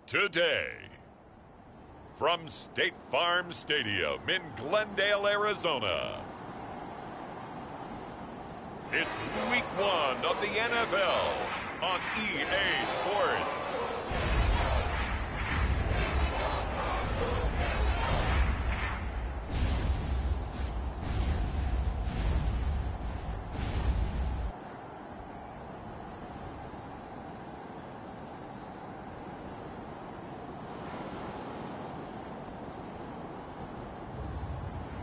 today. From State Farm Stadium in Glendale, Arizona, it's Week 1 of the NFL on EA Sports.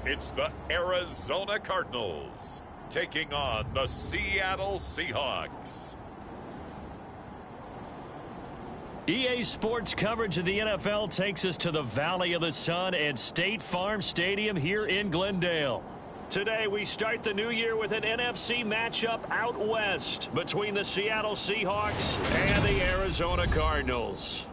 It's the Arizona Cardinals taking on the Seattle Seahawks. EA Sports coverage of the NFL takes us to the Valley of the Sun at State Farm Stadium here in Glendale. Today we start the new year with an NFC matchup out west between the Seattle Seahawks and the Arizona Cardinals.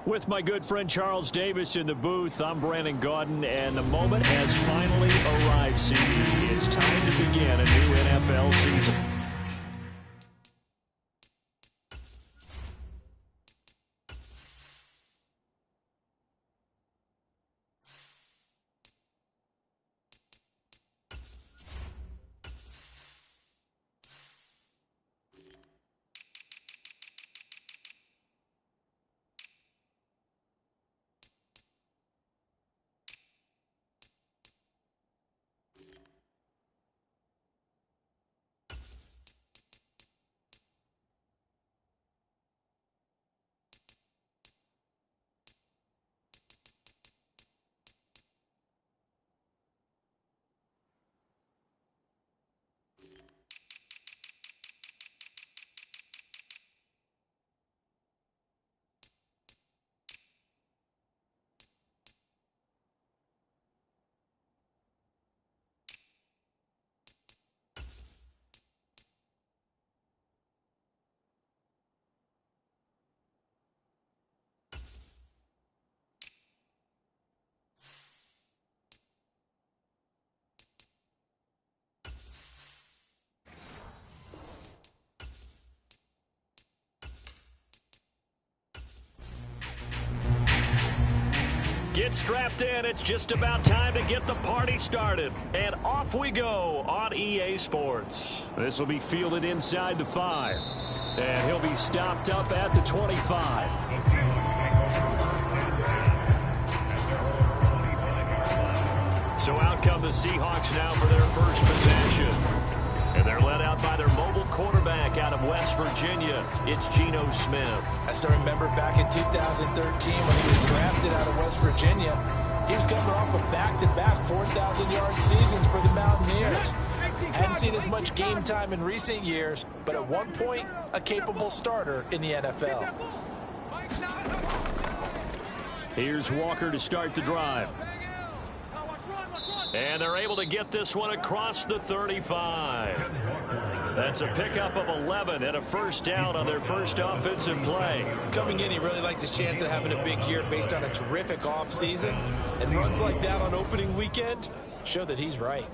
With my good friend Charles Davis in the booth, I'm Brandon Gaudin, and the moment has finally arrived, CD. It's time to begin a new NFL season. Get strapped in. It's just about time to get the party started. And off we go on EA Sports. This will be fielded inside the 5. And he'll be stopped up at the 25. So out come the Seahawks now for their first possession. And they're led out by their mobile quarterback out of West Virginia. It's Geno Smith. I still remember back in 2013 when he was drafted out of West Virginia. He was coming off of back-to-back 4,000-yard seasons for the Mountaineers. Hadn't seen as much game time in recent years, but at one point, a capable starter in the NFL. Here's Walker to start the drive. And they're able to get this one across the 35. That's a pickup of 11 and a first down on their first offensive play. Coming in, he really liked his chance of having a big year based on a terrific offseason. And runs like that on opening weekend show that he's right.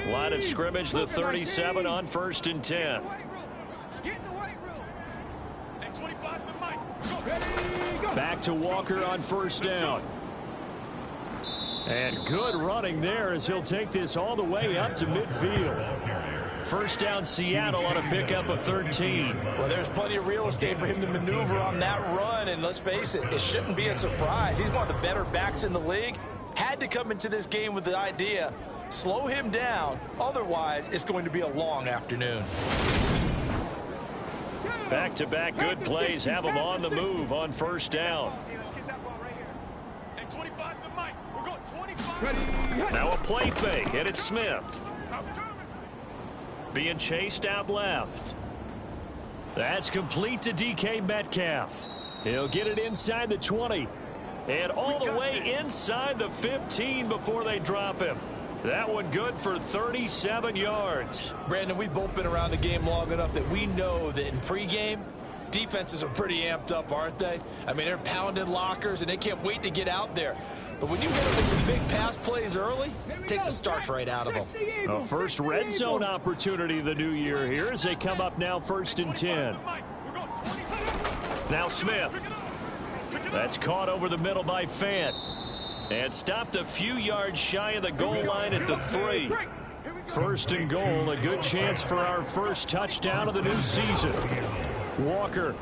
Line of scrimmage, the 37 on 1st and 10. Back to Walker on first down. And good running there as he'll take this all the way up to midfield. First down Seattle on a pickup of 13. Well, there's plenty of real estate for him to maneuver on that run. And let's face it, it shouldn't be a surprise. He's one of the better backs in the league. Had to come into this game with the idea, slow him down. Otherwise, it's going to be a long afternoon. Back-to-back good plays have him on the move on first down. Now a play fake, and it's Smith. Being chased out left. That's complete to DK Metcalf. He'll get it inside the 20. And all the way inside the 15 before they drop him. That one good for 37 yards. Brandon, we've both been around the game long enough that we know that in pregame, defenses are pretty amped up, aren't they? I mean, they're pounding lockers, and they can't wait to get out there. But when you hit them with some big pass plays early, it takes the starch right out of them. A first red zone opportunity of the new year here as they come up now 1st and 10. Now Smith. That's caught over the middle by Fant. And stopped a few yards shy of the goal line at the 3. 1st and goal, a good chance for our first touchdown of the new season. Walker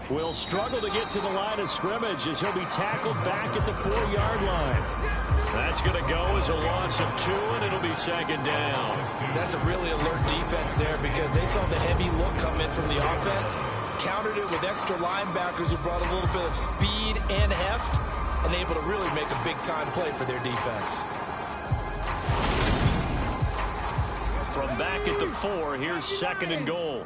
will struggle to get to the line of scrimmage as he'll be tackled back at the 4-yard line. That's going to go as a loss of 2, and it'll be 2nd down. That's a really alert defense there because they saw the heavy look come in from the offense, countered it with extra linebackers who brought a little bit of speed and heft, and able to really make a big-time play for their defense. From back at the 4, here's 2nd and goal.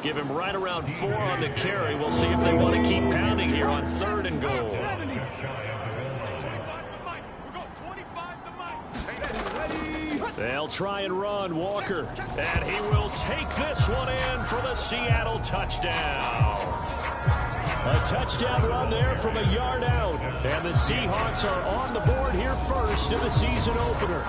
Give him right around 4 on the carry. We'll see if they want to keep pounding here on 3rd and goal. They'll try and run Walker. And he will take this one in for the Seattle touchdown. A touchdown run there from a yard out. And the Seahawks are on the board here first in the season opener.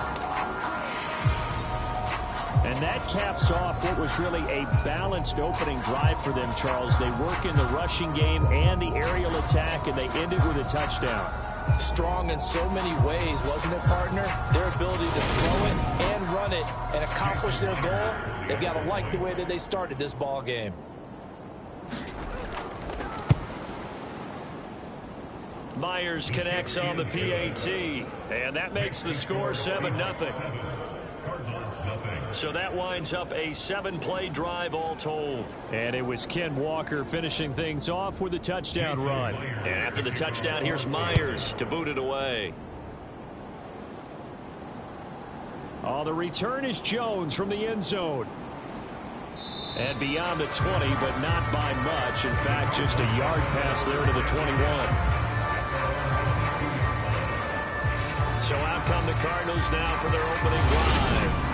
And that caps off what was really a balanced opening drive for them, Charles. They work in the rushing game and the aerial attack, and they ended with a touchdown. Strong in so many ways, wasn't it, partner? Their ability to throw it and run it and accomplish their goal, they've got to like the way that they started this ball game. Myers connects on the PAT, and that makes the score 7-0. So that winds up a 7-play drive all told. And it was Ken Walker finishing things off with a touchdown run. And after the touchdown, here's Myers to boot it away. Oh, the return is Jones from the end zone. And beyond the 20, but not by much. In fact, just a yard pass there to the 21. So out come the Cardinals now for their opening drive.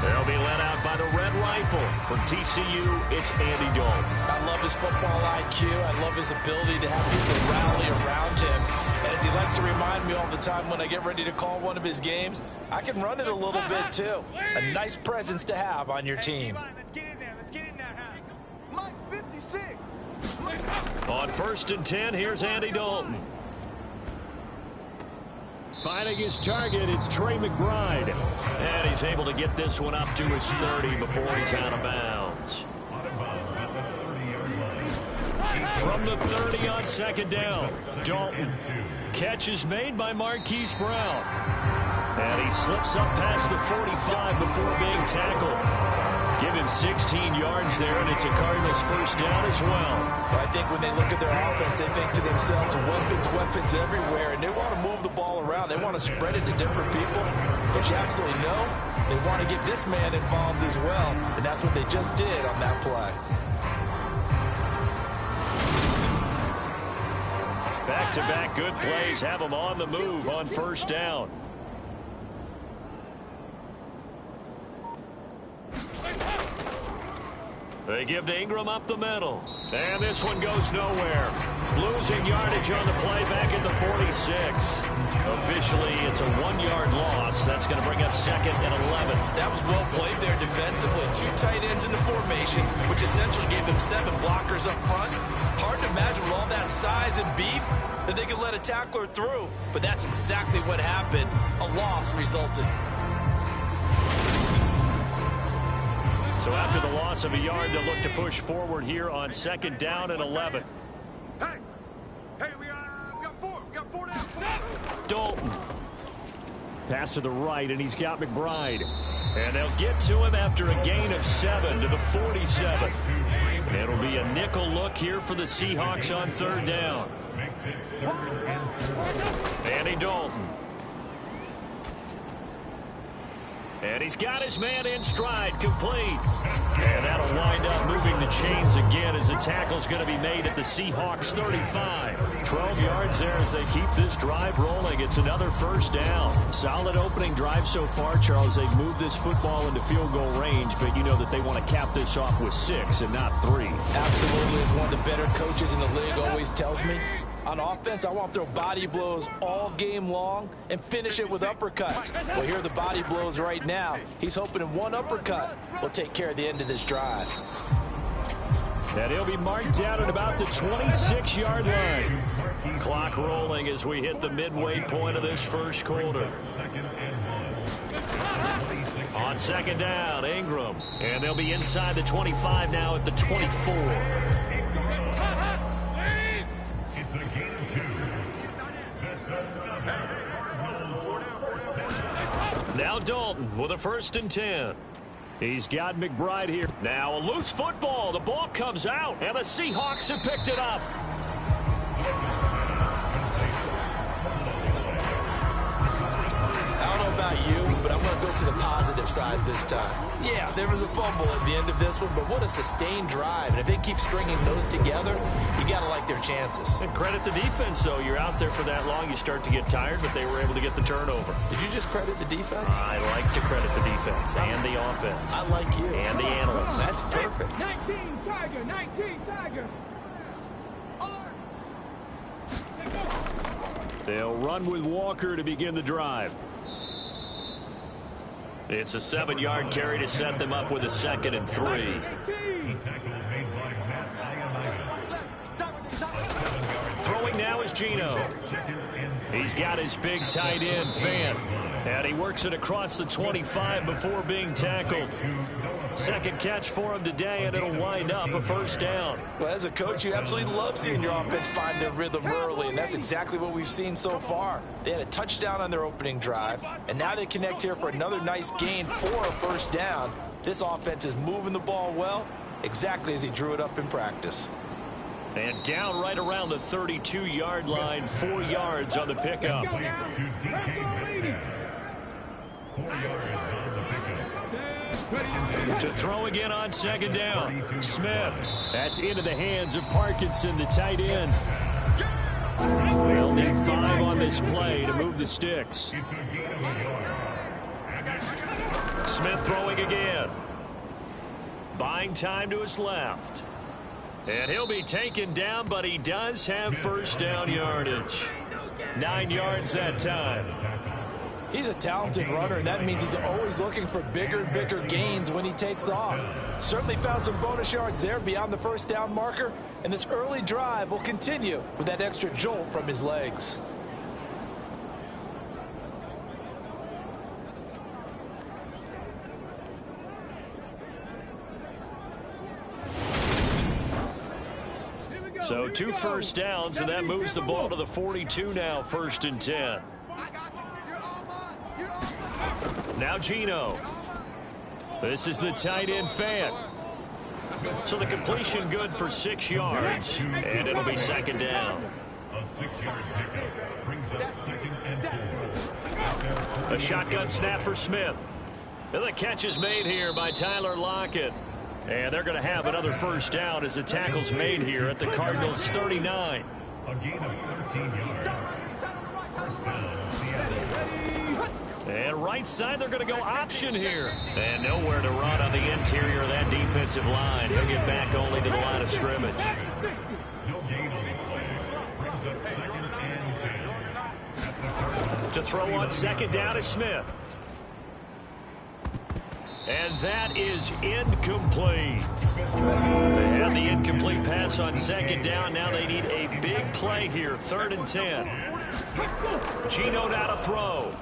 They'll be led out by the red rifle. For TCU, it's Andy Dalton. I love his football IQ. I love his ability to have people rally around him. And as he likes to remind me all the time when I get ready to call one of his games, I can run it a little bit too. A nice presence to have on your team. Let's get in there. Let's get in there. Mike's 56. On 1st and 10, here's Andy Dalton. Finding his target, it's Trey McBride. And he's able to get this one up to his 30 before he's out of bounds. From the 30 on 2nd down, Dalton. Catch is made by Marquise Brown. And he slips up past the 45 before being tackled. Give him 16 yards there, and it's a Cardinals first down as well. I think when they look at their offense, they think to themselves, weapons everywhere, and they want to move the ball around. They want to spread it to different people. But you absolutely know they want to get this man involved as well, and that's what they just did on that play. Back-to-back good plays have them on the move on 1st down. They give to Ingram up the middle. And this one goes nowhere. Losing yardage on the play back at the 46. Officially, it's a 1-yard loss. That's going to bring up 2nd and 11. That was well played there defensively. 2 tight ends in the formation, which essentially gave them 7 blockers up front. Hard to imagine with all that size and beef that they could let a tackler through. But that's exactly what happened. A loss resulted. So after the loss of a yard, they'll look to push forward here on 2nd down and 11. Hey, we got 4. We got 4 down. Dalton. Pass to the right, and he's got McBride. And they'll get to him after a gain of 7 to the 47. It'll be a nickel look here for the Seahawks on 3rd down. Andy Dalton. And he's got his man in stride, complete. And that'll wind up moving the chains again as the tackle's going to be made at the Seahawks 35. 12 yards there as they keep this drive rolling. It's another first down. Solid opening drive so far, Charles. They've moved this football into field goal range, but you know that they want to cap this off with 6 and not 3. Absolutely. As one of the better coaches in the league always tells me, on offense, I want to throw body blows all game long and finish it with uppercuts. Well, here are the body blows right now. He's hoping in one uppercut will take care of the end of this drive. And he'll be marked down at about the 26-yard line. Clock rolling as we hit the midway point of this first quarter. On second down, Ingram. And they'll be inside the 25 now at the 24. Now Dalton with a 1st and 10. He's got McBride here. Now a loose football. The ball comes out, and the Seahawks have picked it up. I don't know about you, but I'm going to go to the positive side this time. Yeah, there was a fumble at the end of this one, but what a sustained drive. And if they keep stringing those together, you got to like their chances. And credit the defense, though. You're out there for that long, you start to get tired, but they were able to get the turnover. Did you just credit the defense? I like to credit the defense and the offense. I like you. And the analysts. That's perfect. 19 Tiger, 19 Tiger. They'll run with Walker to begin the drive. It's a 7-yard carry to set them up with a 2nd and 3. Throwing now is Geno. He's got his big tight end, Fant. And he works it across the 25 before being tackled. Second catch for him today, and it'll wind up a 1st down. Well, as a coach, you absolutely love seeing your offense find their rhythm early, and that's exactly what we've seen so far. They had a touchdown on their opening drive, and now they connect here for another nice gain for a 1st down. This offense is moving the ball well, exactly as he drew it up in practice. And down right around the 32-yard line, 4 yards on the pickup. 4 yards on the pickup. To throw again on 2nd down. Smith. That's into the hands of Parkinson, the tight end. They'll need 5 on this play to move the sticks. Smith throwing again. Buying time to his left. And he'll be taken down, but he does have 1st down yardage. 9 yards that time. He's a talented runner, and that means he's always looking for bigger and bigger gains when he takes off. Certainly found some bonus yards there beyond the 1st down marker, and this early drive will continue with that extra jolt from his legs. So 2 1st downs, and that moves the ball to the 42 now, 1st and 10. Now Geno. This is the tight end, Fant. So the completion good for 6 yards, and it'll be 2nd down. A 6-yard pickup brings up 2nd and 4. A shotgun snap for Smith. And the catch is made here by Tyler Lockett. And they're going to have another 1st down as the tackle's made here at the Cardinals' 39. A gain of 13 yards. 1st down, Seattle. And right side, they're going to go option here. And nowhere to run on the interior of that defensive line. He'll get back only to the line of scrimmage. No gain on the play. Brings up 2nd and 10. To throw on 2nd down is Smith. And that is incomplete. They had the incomplete pass on 2nd down. Now they need a big play here. 3rd and 10. Geno now to throw.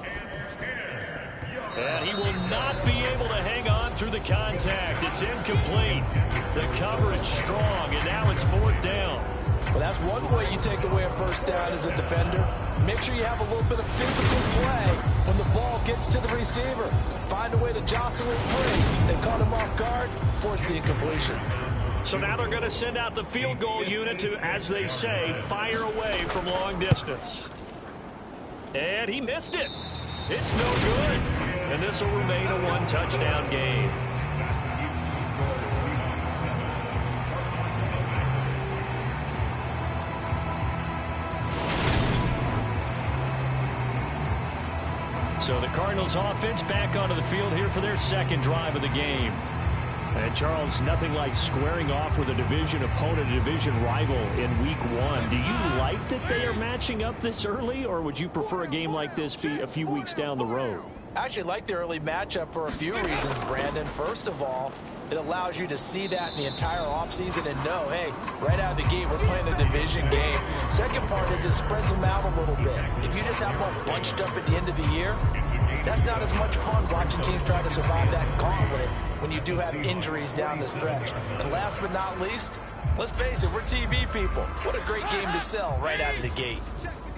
And he will not be able to hang on through the contact. It's incomplete. The coverage strong, and now it's 4th down. Well, that's one way you take away a 1st down as a defender. Make sure you have a little bit of physical play when the ball gets to the receiver. Find a way to jostle him free. They caught him off guard, forced the incompletion. So now they're going to send out the field goal unit to, as they say, fire away from long distance. And he missed it. It's no good. and this will remain a one-touchdown game. So the Cardinals offense back onto the field here for their second drive of the game. And Charles, nothing like squaring off with a division opponent, a division rival in week one. Do you like that they are matching up this early, or would you prefer a game like this be a few weeks down the road? I actually like the early matchup for a few reasons, Brandon. First of all, it allows you to see that in the entire offseason and know, hey, right out of the gate, we're playing a division game. Second part is it spreads them out a little bit. If you just have them all bunched up at the end of the year, that's not as much fun watching teams try to survive that gauntlet when you do have injuries down the stretch. And last but not least, let's face it, we're TV people. What a great game to sell right out of the gate.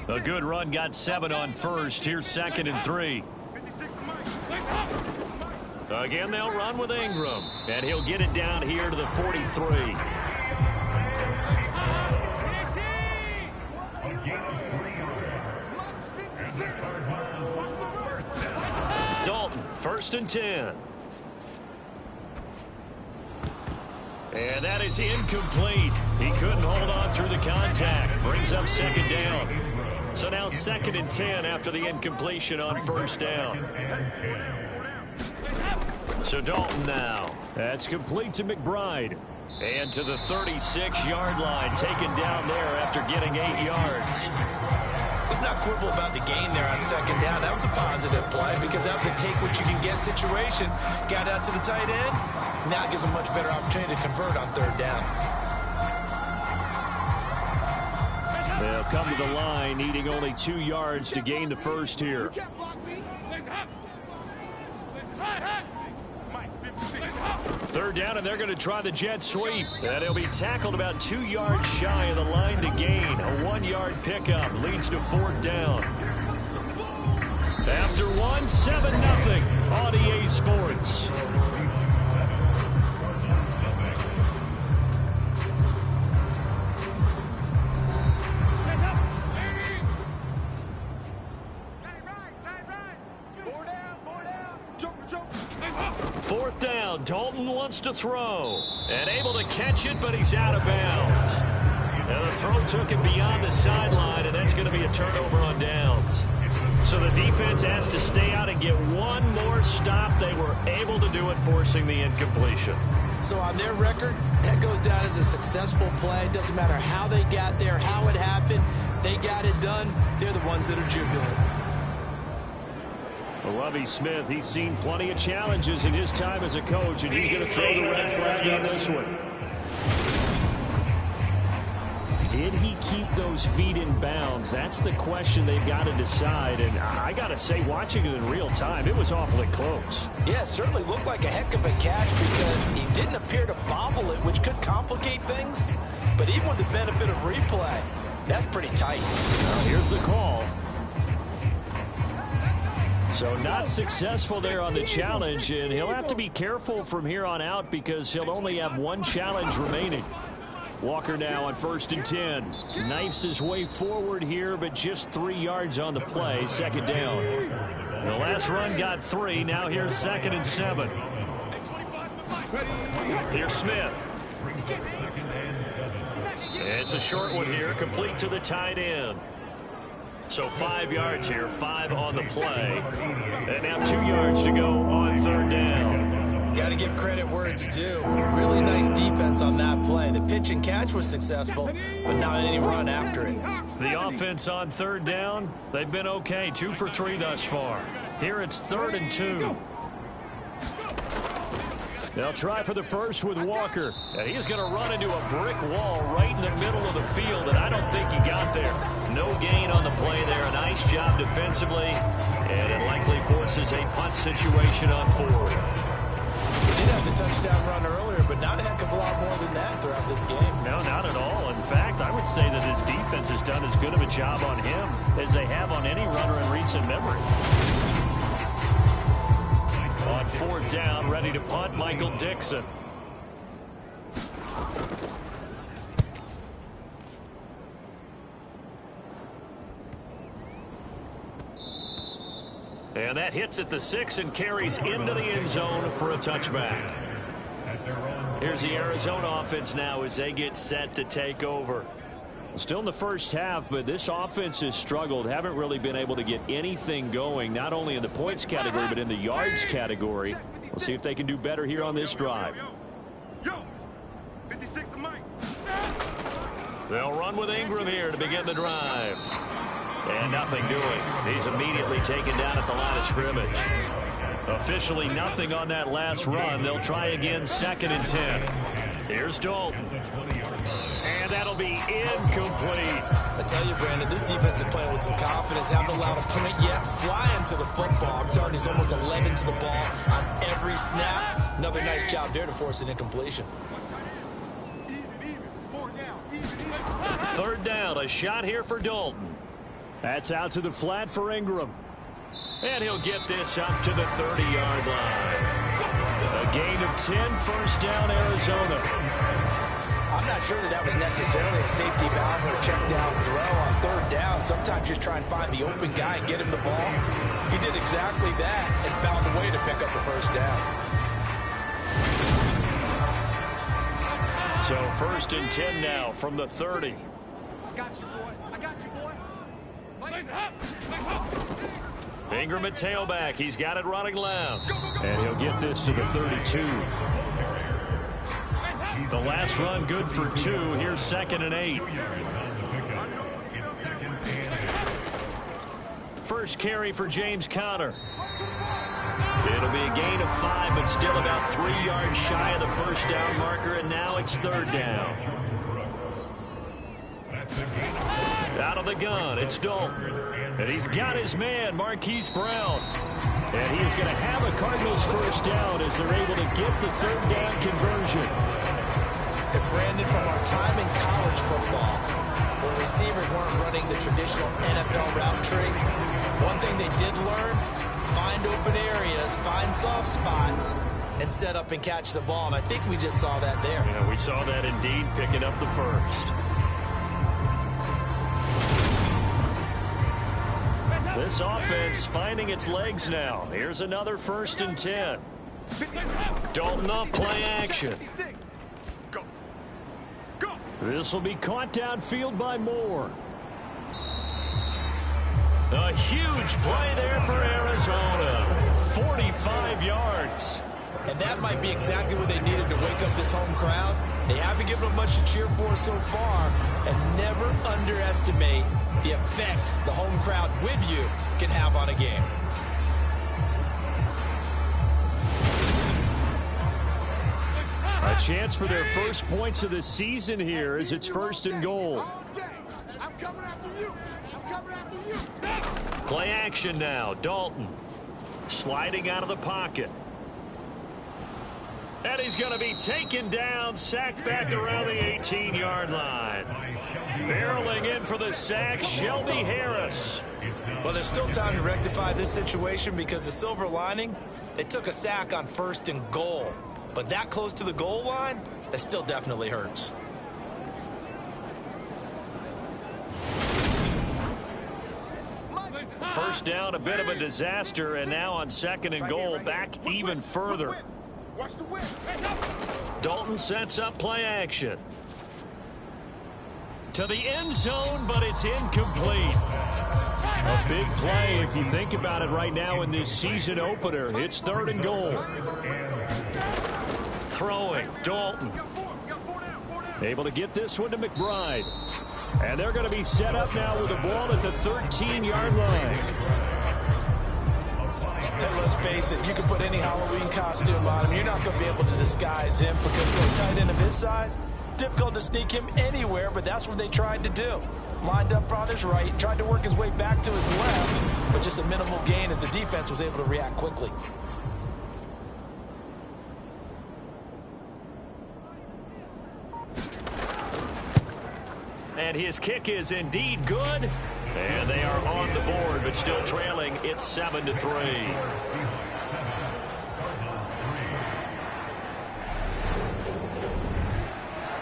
A good run, got 7 on first. Here's 2nd and 3. Again, they'll run with Ingram, and he'll get it down here to the 43. Dalton, 1st and 10. And that is incomplete. He couldn't hold on through the contact. Brings up 2nd down. So now 2nd and 10 after the incompletion on 1st down. So Dalton now. That's complete to McBride. And to the 36-yard line, taken down there after getting 8 yards. Let's not quibble about the gain there on 2nd down. That was a positive play because that was a take-what-you-can-get situation. Got out to the tight end. Now it gives them a much better opportunity to convert on 3rd down. They'll come to the line, needing only 2 yards to gain the first here. 3rd down, and they're going to try the jet sweep. And he'll be tackled about 2 yards shy of the line to gain. A 1-yard pickup leads to 4th down. After 1, 7-0 on EA Sports. Dalton wants to throw and able to catch it, but he's out of bounds. And the throw took it beyond the sideline, and that's going to be a turnover on downs. So the defense has to stay out and get one more stop. They were able to do it, forcing the incompletion. So on their record, that goes down as a successful play. Doesn't matter how they got there, how it happened. They got it done. They're the ones that are jubilant. Lovie Smith, he's seen plenty of challenges in his time as a coach, and he's going to throw the red flag on this one. Did he keep those feet in bounds? That's the question they've got to decide, and I got to say, watching it in real time, it was awfully close. Yeah, it certainly looked like a heck of a catch because he didn't appear to bobble it, which could complicate things, but even with the benefit of replay, that's pretty tight. Well, here's the call. So not successful there on the challenge, and he'll have to be careful from here on out because he'll only have 1 challenge remaining. Walker now on 1st and 10. Knifes his way forward here, but just 3 yards on the play. 2nd down. The last run got 3. Now here's 2nd and 7. Here's Smith. It's a short one here, complete to the tight end. So 5 yards here, 5 on the play. And now 2 yards to go on 3rd down. Got to give credit where it's due. Really nice defense on that play. The pitch and catch was successful, but not any run after it. The offense on 3rd down, they've been okay. 2 for 3 thus far. Here it's 3rd and 2. They'll try for the first with Walker. And he's going to run into a brick wall right in the middle of the field, and I don't think he got there. No gain on the play there. A nice job defensively, and it likely forces a punt situation on 4th. He did have the touchdown run earlier, but not a heck of a lot more than that throughout this game. No, not at all. In fact, I would say that his defense has done as good of a job on him as they have on any runner in recent memory. On 4th down, ready to punt, Michael Dixon. And And that hits at the 6 and carries into the end zone for a touchback. Here's the Arizona offense now as they get set to take over. Still in the first half, but this offense has struggled. Haven't really been able to get anything going, not only in the points category, but in the yards category. We'll see if they can do better here on this drive. 56 to Mike. They'll run with Ingram here to begin the drive. And nothing doing. He's immediately taken down at the line of scrimmage. Officially nothing on that last run. They'll try again, 2nd and 10. Here's Dalton. And that'll be incomplete. I tell you, Brandon, this defense is playing with some confidence. Haven't allowed a point yet. Flying to the football. I'm telling you, he's almost 11 to the ball on every snap. Another nice job there to force an incompletion. 3rd down, a shot here for Dalton. That's out to the flat for Ingram. And he'll get this up to the 30-yard line. A gain of 10, first down, Arizona. I'm not sure that was necessarily a safety valve or a check down throw on 3rd down. Sometimes just try and find the open guy and get him the ball. He did exactly that and found a way to pick up the first down. So 1st and 10 now from the 30. I got you, boy. I got you, boy. Ingram at tailback. He's got it running left. And he'll get this to the 32. The last run good for 2. Here's 2nd and 8. First carry for James Conner. It'll be a gain of 5, but still about 3 yards shy of the first down marker, and now it's 3rd down. Out of the gun, it's Dalton. And he's got his man, Marquise Brown. And he is going to have a Cardinals first down as they're able to get the 3rd down conversion. And Brandon, from our time in college football, where receivers weren't running the traditional NFL route tree, one thing they did learn, find open areas, find soft spots, and set up and catch the ball. And I think we just saw that there. Yeah, we saw that indeed, picking up the first. This offense finding its legs now. Here's another 1st and 10. Dalton off play action. This will be caught downfield by Moore. A huge play there for Arizona. 45 yards. And that might be exactly what they needed to wake up this home crowd. They haven't given them much to cheer for so far. And never underestimate the effect the home crowd with you can have on a game. A chance for their first points of the season here as it's 1st and goal. I'm coming after you. I'm coming after you. Play action now. Dalton sliding out of the pocket. And he's going to be taken down, sacked back around the 18-yard line. Barreling in for the sack, Shelby Harris. Well, there's still time to rectify this situation because the silver lining, they took a sack on 1st and goal. But that close to the goal line, that still definitely hurts. First down, a bit of a disaster, and now on 2nd and goal, back even further. Watch the whip. Dalton sets up play action. To the end zone, but it's incomplete. A big play if you think about it right now in this season opener. It's 3rd and goal. Throwing, Dalton. Able to get this one to McBride. And they're going to be set up now with the ball at the 13-yard line. And let's face it, you can put any Halloween costume on him. You're not going to be able to disguise him because for a tight end of his size, difficult to sneak him anywhere, but that's what they tried to do. Lined up on his right, tried to work his way back to his left, but just a minimal gain as the defense was able to react quickly. And his kick is indeed good. And they are on the board, but still trailing. It's 7-3.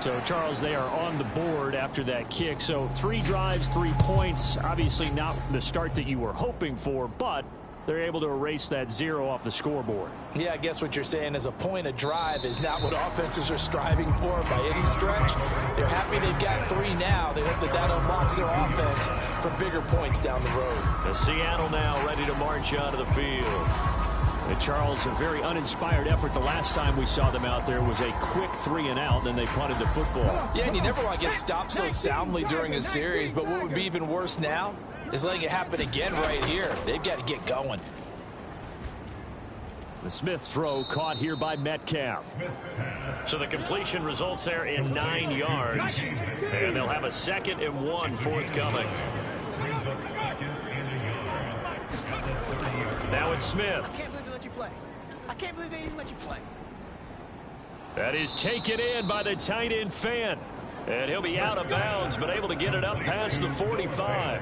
So, Charles, they are on the board after that kick. So 3 drives, 3 points. Obviously not the start that you were hoping for, but they're able to erase that 0 off the scoreboard. Yeah, I guess what you're saying is a point of drive is not what offenses are striving for by any stretch. They're happy they've got 3 now. They hope that unlocks their offense for bigger points down the road. The Seattle now ready to march onto the field. And Charles, a very uninspired effort the last time we saw them out there was a quick 3-and-out, and they punted the football. Yeah, and you never want to get stopped so soundly during a series, but what would be even worse now is letting it happen again right here. They've got to get going. The Smith's throw caught here by Metcalf. So the completion results there in 9 yards, and they'll have a 2nd and 1 forthcoming. Now it's Smith. I can't believe they let you play. I can't believe they even let you play. That is taken in by the tight end Fant. And he'll be out of bounds, but able to get it up past the 45.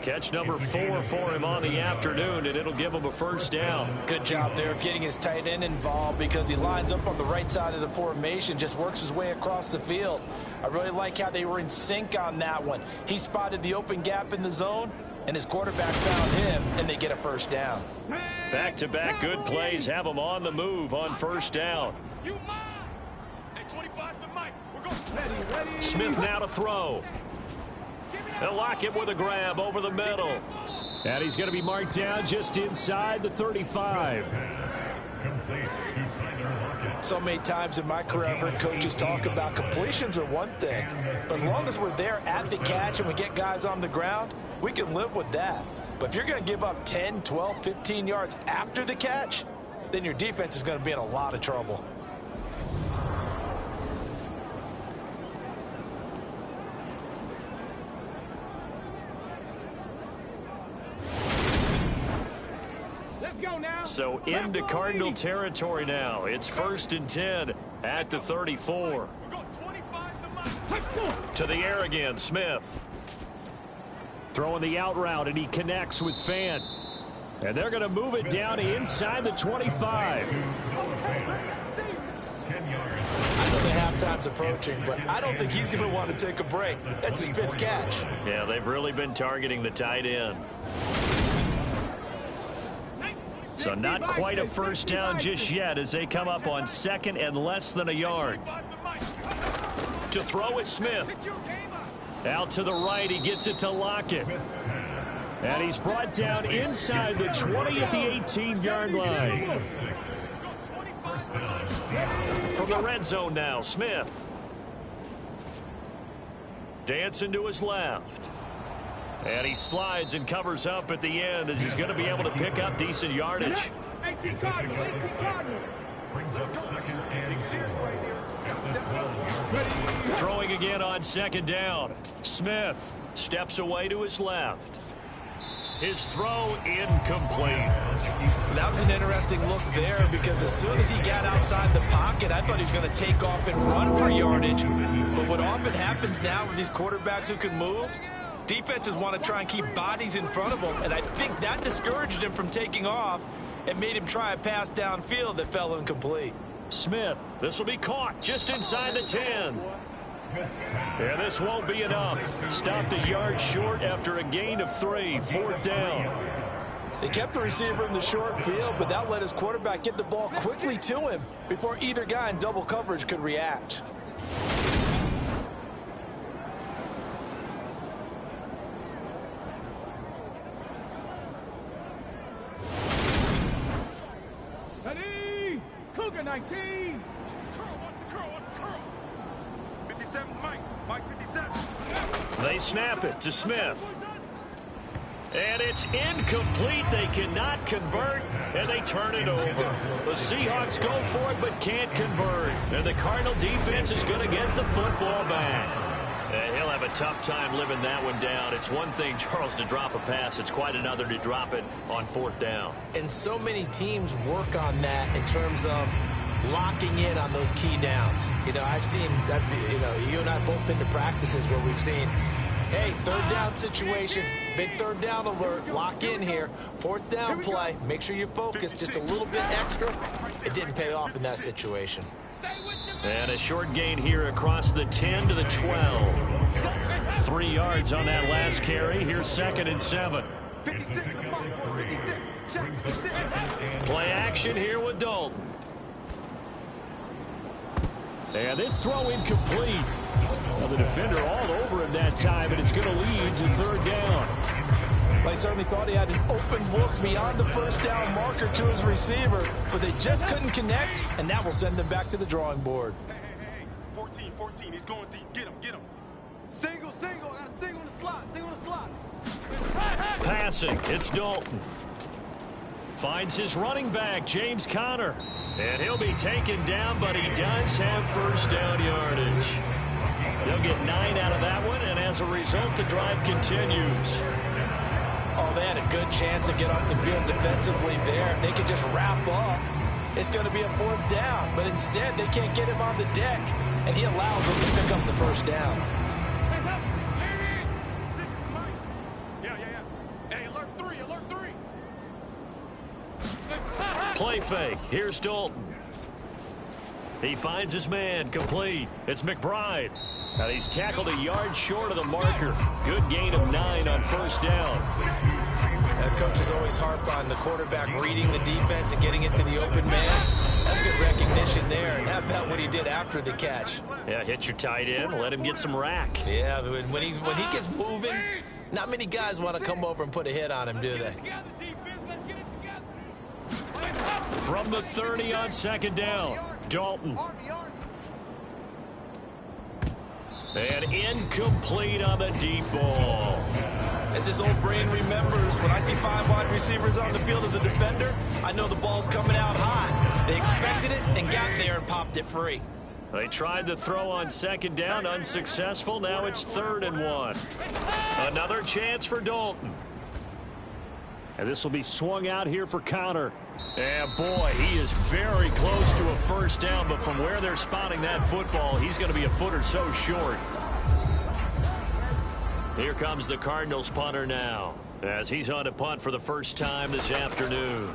Catch number 4 for him on the afternoon, and it'll give him a first down. Good job there of getting his tight end involved because he lines up on the right side of the formation, just works his way across the field. I really like how they were in sync on that one. He spotted the open gap in the zone, and his quarterback found him, and they get a first down. Back-to-back good plays have him on the move on first down. Smith now to throw. They'll lock it with a grab over the middle. And he's going to be marked down just inside the 35. So many times in my career, I've heard coaches talk about completions are one thing. But as long as we're there at the catch and we get guys on the ground, we can live with that. But if you're going to give up 10, 12, 15 yards after the catch, then your defense is going to be in a lot of trouble. So into Cardinal territory now. It's 1st and 10 at the 34. To the air again, Smith. Throwing the out route, and he connects with Fant. And they're going to move it down inside the 25. I know the halftime's approaching, but I don't think he's going to want to take a break. That's his 5th catch. Yeah, they've really been targeting the tight end. So not quite a first down just yet as they come up on 2nd and less than a yard. To throw is Smith. Out to the right, he gets it to Lockett. And he's brought down inside the 20 at the 18-yard line. From the red zone now, Smith. Dancing to his left. And he slides and covers up at the end as he's going to be able to pick up decent yardage. Throwing again on 2nd down. Smith steps away to his left. His throw incomplete. That was an interesting look there because as soon as he got outside the pocket, I thought he was going to take off and run for yardage. But what often happens now with these quarterbacks who can move, defenses want to try and keep bodies in front of them, and I think that discouraged him from taking off and made him try a pass downfield that fell incomplete. Smith, this will be caught just inside the 10. And this won't be enough. Stopped a yard short after a gain of 3, 4th down. They kept the receiver in the short field, but that let his quarterback get the ball quickly to him before either guy in double coverage could react. Ready? Cougar 19. What's the curl? 57's Mike. Mike 57. They snap it to Smith. And it's incomplete. They cannot convert, and they turn it over. The Seahawks go for it but can't convert. And the Cardinal defense is going to get the football back. And he'll have a tough time living that one down. It's one thing, Charles, to drop a pass. It's quite another to drop it on 4th down. And so many teams work on that in terms of locking in on those key downs. You know, I've seen that, you and I both been to practices where we've seen, hey, 3rd down situation, big 3rd down alert, lock in here, 4th down play, make sure you focus just a little bit extra. It didn't pay off in that situation. And a short gain here across the 10 to the 12. 3 yards on that last carry. Here's 2nd and 7. 56 in the mark, boys. 56. Check 56. Play action here with Dalton. And this throw incomplete. Well, the defender all over him that time, and it's going to lead to third down. Well, he certainly thought he had an open look beyond the first down marker to his receiver, but they just couldn't connect, and that will send them back to the drawing board. Hey. 14. He's going deep. Get him. Single. I got a single in the slot. Passing, it's Dalton. Finds his running back, James Conner. And he'll be taken down, but he does have first down yardage. They'll get 9 out of that one, and as a result, the drive continues. Oh, they had a good chance to get off the field defensively there. If they could just wrap up, it's going to be a fourth down. But instead, they can't get him on the deck, and he allows them to pick up the first down. Alert 3. Play fake. Here's Dalton. He finds his man. Complete. It's McBride. And he's tackled a yard short of the marker. Good gain of 9 on first down. Coaches always harp on the quarterback reading the defense and getting it to the open man. That's good recognition there. And how about what he did after the catch? Yeah, hit your tight end. Let him get some rack. Yeah, when he gets moving, not many guys want to come over and put a hit on him, do they? From the 30 on second down, Dalton. And incomplete on the deep ball. As his old brain remembers, when I see 5 wide receivers on the field as a defender, I know the ball's coming out hot. They expected it and got there and popped it free. They tried the throw on second down, unsuccessful. Now it's 3rd and 1. Another chance for Dalton. And this will be swung out here for Conner. And boy, he is very close to a first down, but from where they're spotting that football, he's going to be a foot or so short. Here comes the Cardinals punter now, as he's on to punt for the first time this afternoon.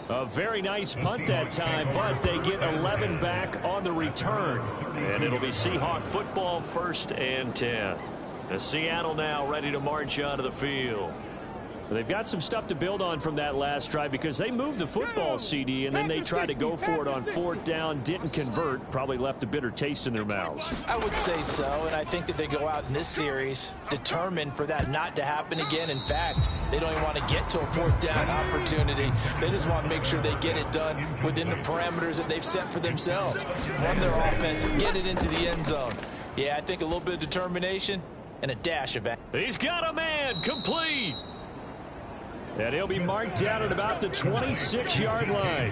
A very nice punt that time, but they get 11 back on the return. And it'll be Seahawk football, 1st and 10. As Seattle now ready to march onto the field. They've got some stuff to build on from that last drive because they moved the football, CD, and then they tried to go for it on 4th down, didn't convert, probably left a bitter taste in their mouths. I would say so, and I think that they go out in this series determined for that not to happen again. In fact, they don't even want to get to a 4th down opportunity. They just want to make sure they get it done within the parameters that they've set for themselves. Run their offense and get it into the end zone. Yeah, I think a little bit of determination and a dash of that. He's got a man, complete. And he'll be marked down at about the 26-yard line.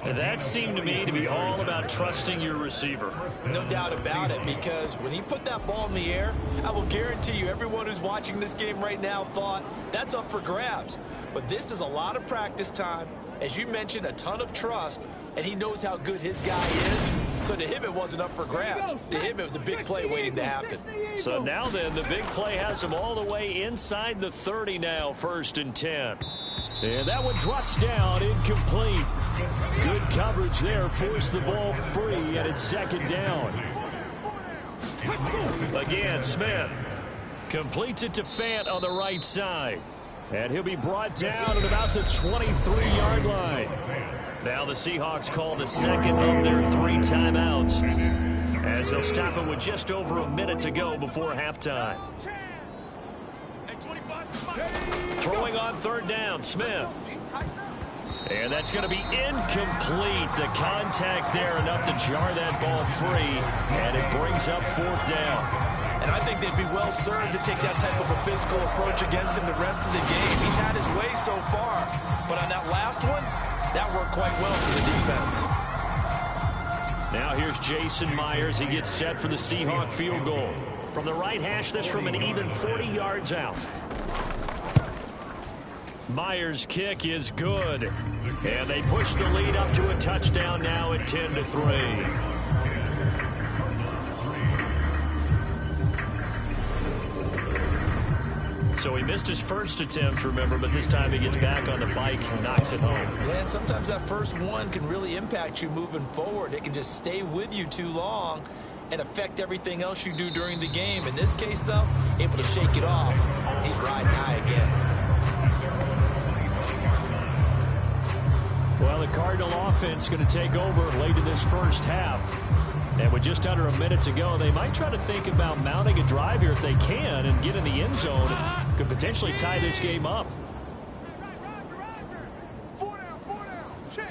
And that seemed to me to be all about trusting your receiver. No doubt about it, because when he put that ball in the air, I will guarantee you everyone who's watching this game right now thought that's up for grabs. But this is a lot of practice time. As you mentioned, a ton of trust, and he knows how good his guy is. So to him, it wasn't up for grabs. To him, it was a big play waiting to happen. So now then, the big play has him all the way inside the 30 now, 1st and 10. And that one drops down, incomplete. Good coverage there, forced the ball free, and it's 2nd down. Again, Smith completes it to Fant on the right side. And he'll be brought down at about the 23-yard line. Now the Seahawks call the 2nd of their 3 timeouts, as they'll stop it with just over a minute to go before halftime. Throwing on 3rd down, Smith. And that's going to be incomplete. The contact there enough to jar that ball free, and it brings up 4th down. And I think they'd be well served to take that type of a physical approach against him the rest of the game. He's had his way so far, but on that last one, that worked quite well for the defense. Now here's Jason Myers. He gets set for the Seahawk field goal. From the right hash, this from an even 40 yards out. Myers' kick is good. And they push the lead up to a touchdown now at 10-3. So he missed his first attempt, remember, but this time he gets back on the bike and knocks it home. Yeah, and sometimes that first one can really impact you moving forward. It can just stay with you too long and affect everything else you do during the game. In this case, though, able to shake it off. He's riding high again. Well, the Cardinal offense going to take over late in this first half. And with just under a minute to go, they might try to think about mounting a drive here if they can and get in the end zone. Could potentially tie this game up. Four down. Check.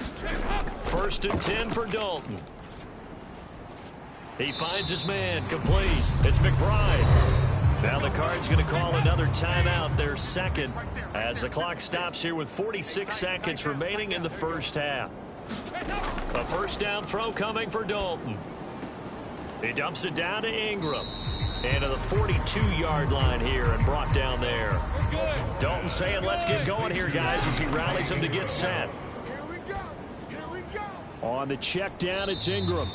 1st and 10 for Dalton. He finds his man, complete. It's McBride. Now the Cards going to call another timeout, their second, as the clock stops here with 46 seconds remaining in the first half. A first down throw coming for Dalton. He dumps it down to Ingram. And to the 42-yard line here and brought down there. Dalton saying, let's get going here, guys, as he rallies him to get set. Here we go. On the check down, it's Ingram.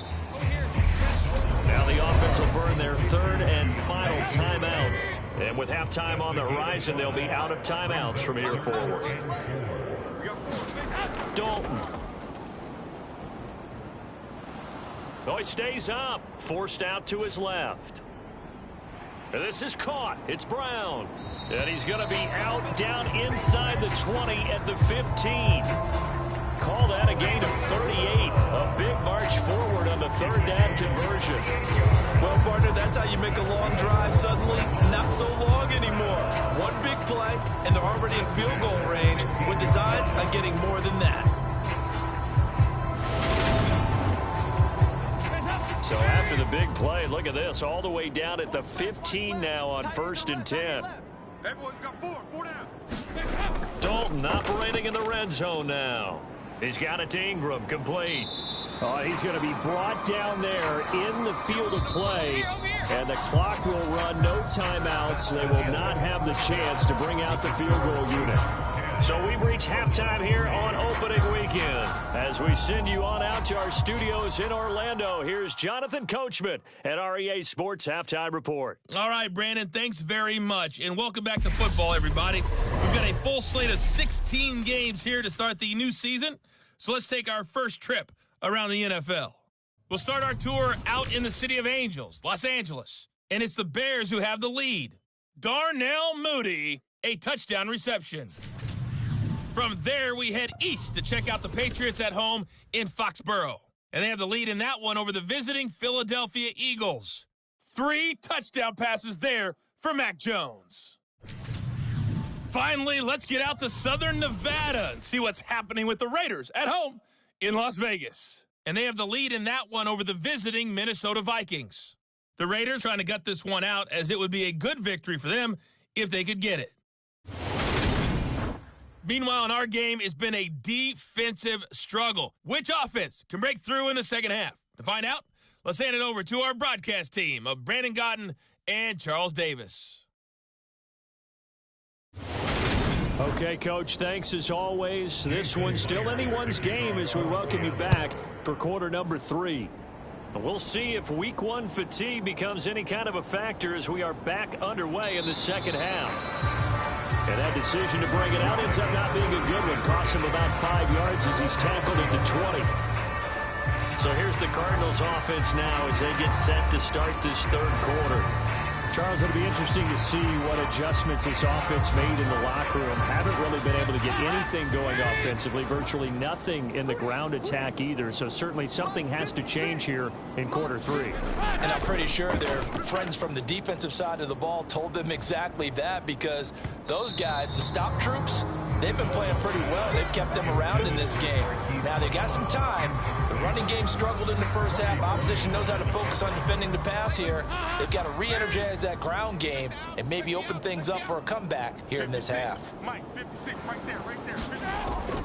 Now the offense will burn their third and final timeout. And with halftime on the horizon, they'll be out of timeouts from here forward. Dalton. Oh, he stays up. Forced out to his left. And this is caught. It's Brown. And he's going to be out down inside the 20 at the 15. Call that a gain of 38. A big march forward on the third down conversion. Well, partner, that's how you make a long drive suddenly not so long anymore. One big play, and they're already in field goal range with designs on getting more than that. So after the big play, look at this, all the way down at the 15 now on 1st and 10. Hey, boys, we got four down. Dalton operating in the red zone now. He's got it to Ingram, complete. Oh, he's going to be brought down there in the field of play, and the clock will run, no timeouts. They will not have the chance to bring out the field goal unit. So we've reached halftime here on opening weekend. As we send you on out to our studios in Orlando, here's Jonathan Coachman at our EA Sports Halftime Report. All right, Brandon, thanks very much. And welcome back to football, everybody. We've got a full slate of 16 games here to start the new season. So let's take our first trip around the NFL. We'll start our tour out in the city of Angels, Los Angeles. And it's the Bears who have the lead. Darnell Mooney, a touchdown reception. From there, we head east to check out the Patriots at home in Foxborough. And they have the lead in that one over the visiting Philadelphia Eagles. 3 touchdown passes there for Mac Jones. Finally, let's get out to Southern Nevada and see what's happening with the Raiders at home in Las Vegas. And they have the lead in that one over the visiting Minnesota Vikings. The Raiders trying to gut this one out, as it would be a good victory for them if they could get it. Meanwhile, in our game, it's been a defensive struggle. Which offense can break through in the second half? To find out, let's hand it over to our broadcast team of Brandon Gotten and Charles Davis. Okay, Coach, thanks as always. This one's still anyone's game as we welcome you back for quarter number 3. We'll see if week 1 fatigue becomes any kind of a factor as we are back underway in the second half. And that decision to bring it out ends up not being a good one. Costs him about 5 yards as he's tackled at the 20. So here's the Cardinals offense now as they get set to start this third quarter. Charles, it'll be interesting to see what adjustments this offense made in the locker room. Haven't really been able to get anything going offensively, virtually nothing in the ground attack either. So certainly something has to change here in quarter 3. And I'm pretty sure their friends from the defensive side of the ball told them exactly that, because those guys, the stop troops, they've been playing pretty well. They've kept them around in this game. Now they got some time. The running game struggled in the first half. Opposition knows how to focus on defending the pass here. They've got to re-energize that ground game and maybe open things up for a comeback here in this half. Mike, 56, right there.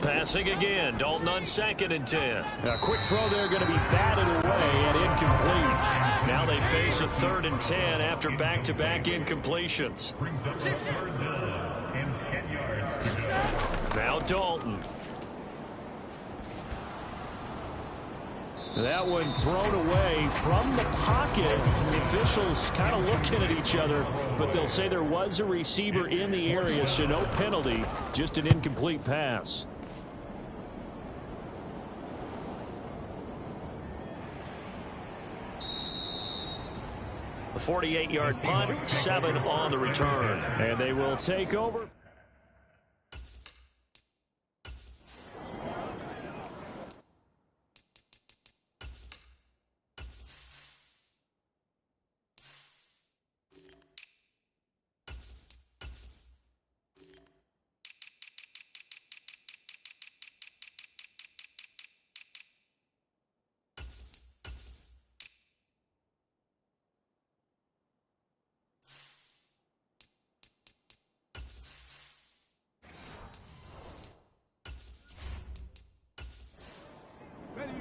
Passing again, Dalton on 2nd and 10. A quick throw there going to be batted away and incomplete. Now they face a 3rd and 10 after back-to-back incompletions. Brings up the 3rd down and 10 yards. Now Dalton. That one thrown away from the pocket. The officials kind of looking at each other, but they'll say there was a receiver in the area, so no penalty, just an incomplete pass. A 48-yard punt, 7 on the return. And they will take over.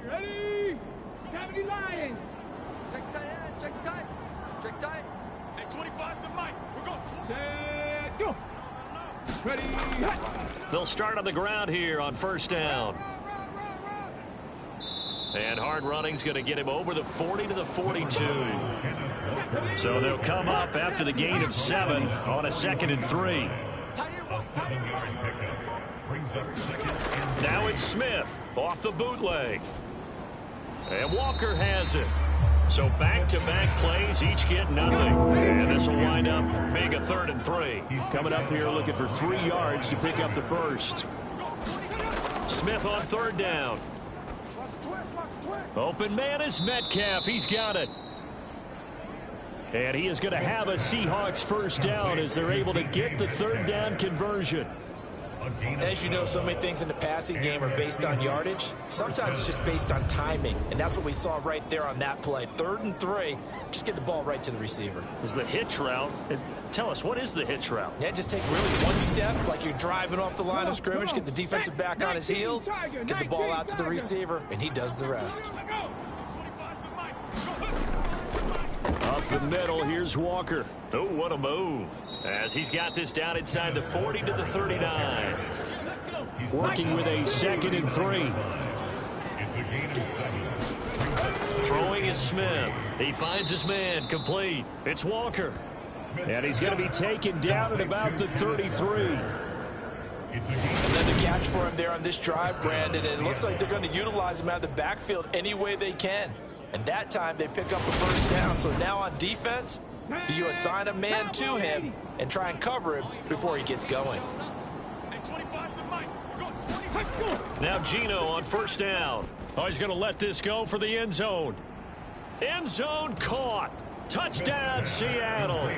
Ready? 70 Lions. Check tight, check tight. Check tight. Hey, 25 to Mike. We're going. Set, go. Ready, hit. They'll start on the ground here on first down. And hard running's going to get him over the 40 to the 42. So they'll come up after the gain of 7 on a 2nd and 3. Now it's Smith off the bootleg. And Walker has it. So back-to-back plays, each get nothing. And this will wind up being a 3rd and 3. Coming up here looking for 3 yards to pick up the first. Smith on 3rd down. Open man is Metcalf. He's got it. And he is going to have a Seahawks first down as they're able to get the 3rd down conversion. As you know, so many things in the passing game are based on yardage. Sometimes it's just based on timing, and that's what we saw right there on that play. 3rd and 3, just get the ball right to the receiver. Is the hitch route. Tell us, what is the hitch route? Yeah, just take really one step like you're driving off the line of scrimmage, get the defensive back on his heels, get the ball out to the receiver, and he does the rest. Up the middle, here's Walker. Oh, what a move. As he's got this down inside the 40 to the 39. Working with a 2nd and 3. Throwing is Smith. He finds his man, complete. It's Walker. And he's going to be taken down at about the 33. Another catch for him there on this drive, Brandon. And it looks like they're going to utilize him out of the backfield any way they can. And that time they pick up a first down. So now on defense, do you assign a man to him and try and cover him before he gets going? Now Gino on first down. Oh, he's going to let this go for the end zone. End zone caught. Touchdown, Seattle.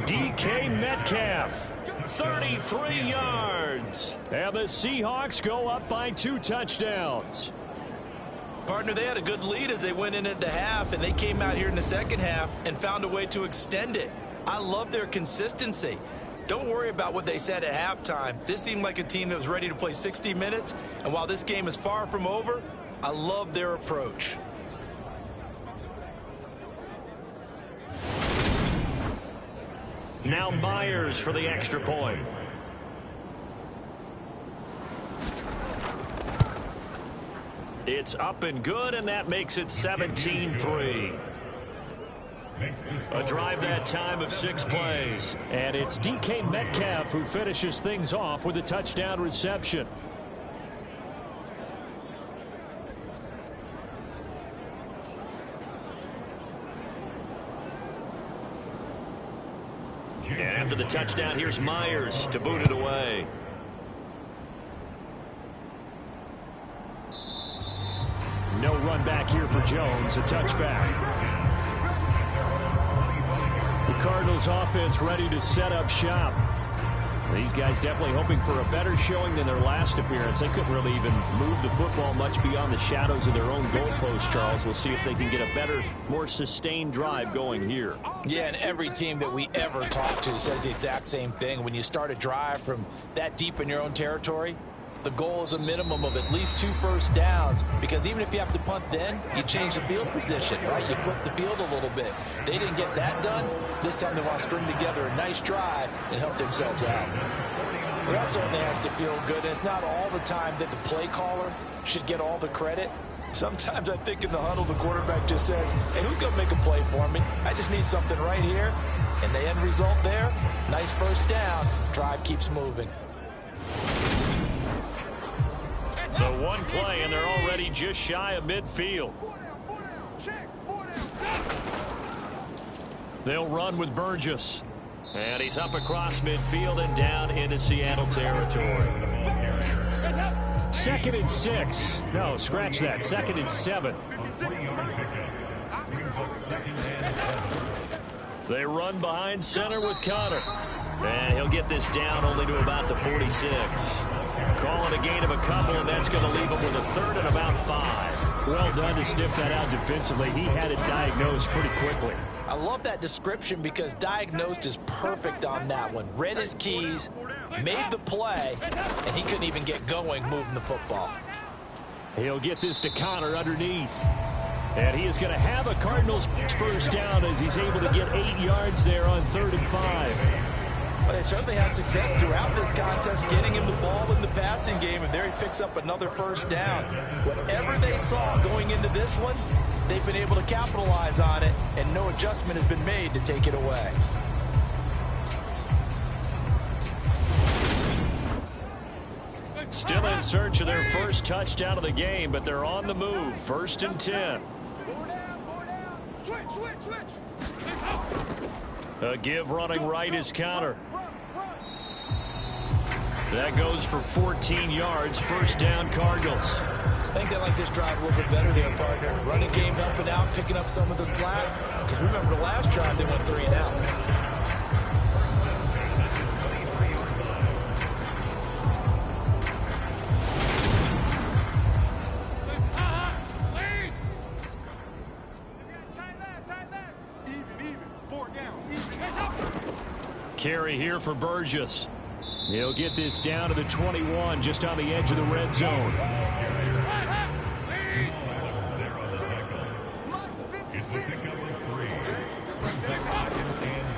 DK Metcalf, 33 yards. And the Seahawks go up by 2 touchdowns. Partner, they had a good lead as they went in at the half, and they came out here in the second half and found a way to extend it. I love their consistency. Don't worry about what they said at halftime. This seemed like a team that was ready to play 60 minutes, and while this game is far from over, I love their approach. Now Myers for the extra point. It's up and good, and that makes it 17-3. A drive that time of 6 plays. And it's DK Metcalf who finishes things off with a touchdown reception. And after the touchdown, here's Myers to boot it away. No run back here for Jones, a touchback. The Cardinals offense ready to set up shop. These guys definitely hoping for a better showing than their last appearance. They couldn't really even move the football much beyond the shadows of their own goalpost, Charles. We'll see if they can get a better, more sustained drive going here. Yeah, and every team that we ever talk to says the exact same thing. When you start a drive from that deep in your own territory, the goal is a minimum of at least 2 first downs, because even if you have to punt then, you change the field position, right? You flip the field a little bit. They didn't get that done. This time they want to string together a nice drive and help themselves out. Well, that certainly has to feel good. And it's not all the time that the play caller should get all the credit. Sometimes I think in the huddle, the quarterback just says, hey, who's going to make a play for me? I just need something right here. And the end result there, nice first down. Drive keeps moving. So one play, and they're already just shy of midfield. They'll run with Burgess. And he's up across midfield and down into Seattle territory. 2nd and 6. No, scratch that. 2nd and 7. They run behind center with Connor. And he'll get this down only to about the 46. Calling a gain of a couple, and that's going to leave him with a 3rd and about 5. Well done to sniff that out defensively. He had it diagnosed pretty quickly. I love that description because diagnosed is perfect on that one. Read his keys, made the play, and he couldn't even get going moving the football. He'll get this to Connor underneath. And he is going to have a Cardinals first down as he's able to get 8 yards there on 3rd and 5. But they certainly had success throughout this contest getting him the ball in the passing game, and there he picks up another first down. Whatever they saw going into this one, they've been able to capitalize on it, and no adjustment has been made to take it away. Still in search of their first touchdown of the game, but they're on the move. 1st and 10. A give running right is Connor. That goes for 14 yards. First down, Cardinals. I think they like this drive a little bit better there, partner. Running game helping out, picking up some of the slack. Because remember the last drive, they went 3 and out. Carry here for Burgess. He'll get this down to the 21, just on the edge of the red zone.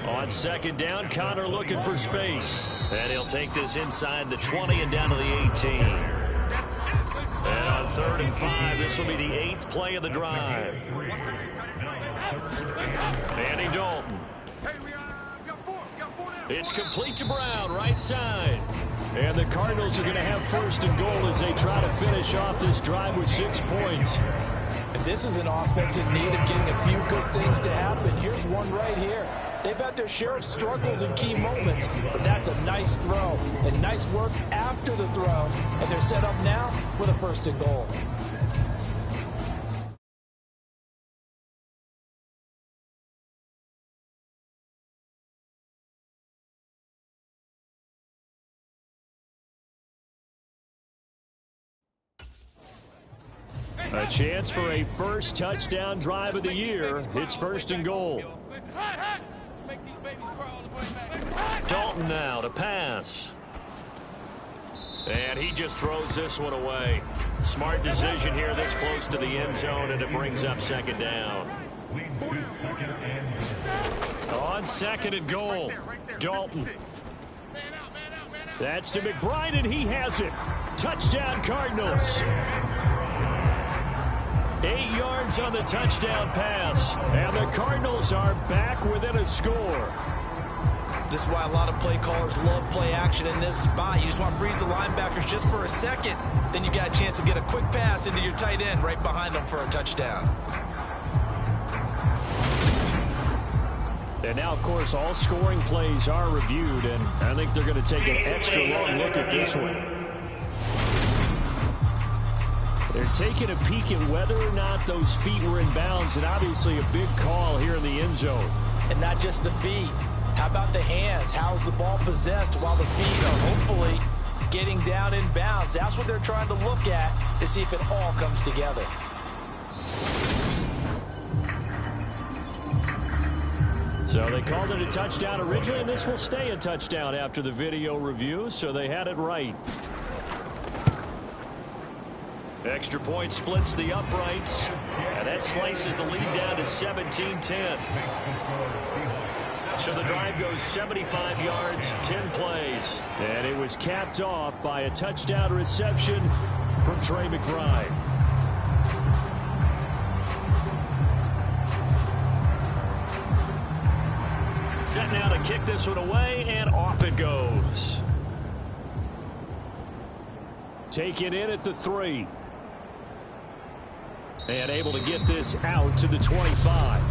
On 2nd down, Connor looking for space. And he'll take this inside the 20 and down to the 18. And on 3rd and 5, this will be the 8th play of the drive. Andy Dalton. It's complete to Brown, right side. And the Cardinals are going to have 1st and goal as they try to finish off this drive with 6 points. And this is an offense in need of getting a few good things to happen. Here's one right here. They've had their share of struggles in key moments, but that's a nice throw and nice work after the throw. And they're set up now with a 1st and goal. A chance for a first touchdown drive of the year. It's 1st and goal. Dalton now to pass. And he just throws this one away. Smart decision here this close to the end zone, and it brings up 2nd down. On 2nd and goal, Dalton. That's to McBride, and he has it. Touchdown, Cardinals. 8 yards on the touchdown pass. And the Cardinals are back within a score. This is why a lot of play callers love play action in this spot. You just want to freeze the linebackers just for a second. Then you got a chance to get a quick pass into your tight end right behind them for a touchdown. And now, of course, all scoring plays are reviewed, and I think they're going to take an extra long look at this one. They're taking a peek at whether or not those feet were in bounds, and obviously a big call here in the end zone. And not just the feet. How about the hands? How's the ball possessed while the feet are hopefully getting down in bounds? That's what they're trying to look at to see if it all comes together. So they called it a touchdown originally, and this will stay a touchdown after the video review, so they had it right. Extra point splits the uprights, and that slices the lead down to 17-10. So the drive goes 75 yards, 10 plays. And it was capped off by a touchdown reception from Trey McBride. Set now to kick this one away, and off it goes. Taken in at the 3. And able to get this out to the 25.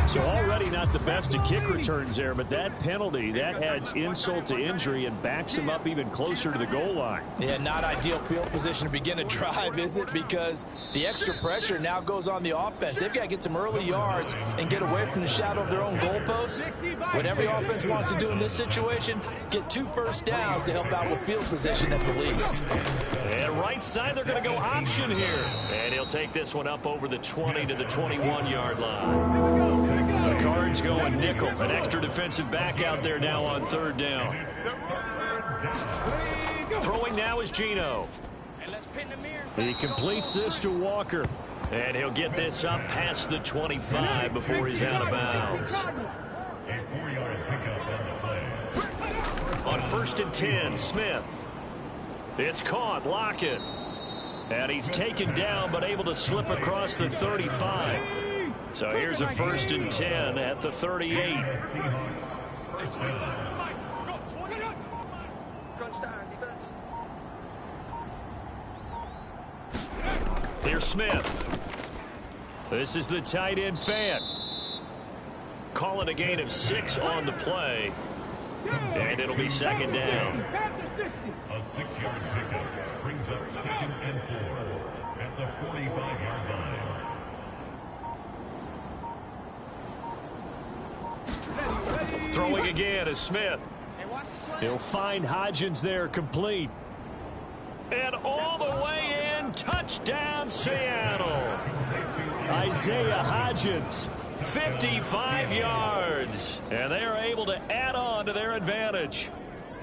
So already not the best of kick returns there, but that penalty, that adds insult to injury and backs him up even closer to the goal line. Yeah, not ideal field position to begin a drive, is it? Because the extra pressure now goes on the offense. They've got to get some early yards and get away from the shadow of their own goalposts. What every offense wants to do in this situation, get 2 first downs to help out with field position at the least. And right side, they're going to go option here. And he'll take this one up over the 20 to the 21-yard line. The Cards going nickel. An extra defensive back out there now on 3rd down. Throwing now is Gino. He completes this to Walker. And he'll get this up past the 25 before he's out of bounds. On 1st and 10, Smith. It's caught. Lockett. And he's taken down but able to slip across the 35. So here's a 1st and 10 at the 38. Here's Smith. This is the tight end fan. Calling a gain of 6 on the play. And it'll be 2nd down. A 6-yard pickup brings up 2nd and 4 at the 45-yard line. Throwing again is Smith. He'll find Hodgins there complete. And all the way in, touchdown Seattle. Isaiah Hodgins, 55 yards. And they are able to add on to their advantage.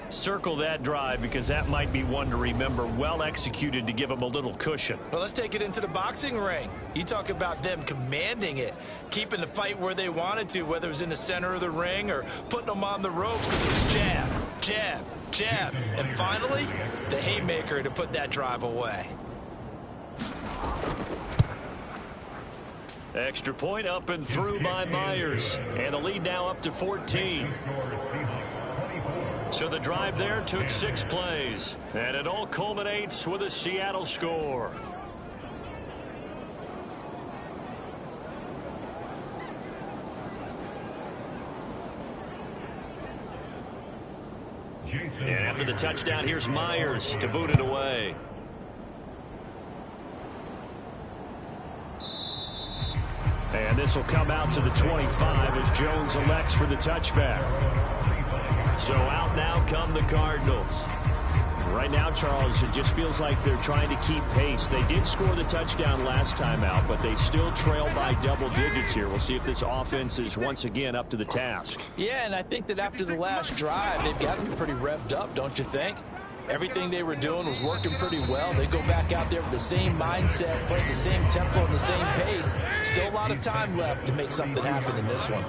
Circle that drive because that might be one to remember. Well executed to give them a little cushion. Well, let's take it into the boxing ring. You talk about them commanding it, keeping the fight where they wanted to, whether it was in the center of the ring or putting them on the ropes because it was jab, jab, jab. And finally, the haymaker to put that drive away. Extra point up and through by Myers. And the lead now up to 14. So the drive there took 6 plays. And it all culminates with a Seattle score. And after the touchdown, here's Myers to boot it away. And this will come out to the 25 as Jones elects for the touchback. So out now come the Cardinals. Right now, Charles, it just feels like they're trying to keep pace. They did score the touchdown last time out, but they still trail by double digits here. We'll see if this offense is once again up to the task. Yeah, and I think that after the last drive, they've got them pretty revved up, don't you think? Everything they were doing was working pretty well. They go back out there with the same mindset, playing the same tempo and the same pace. Still a lot of time left to make something happen in this one.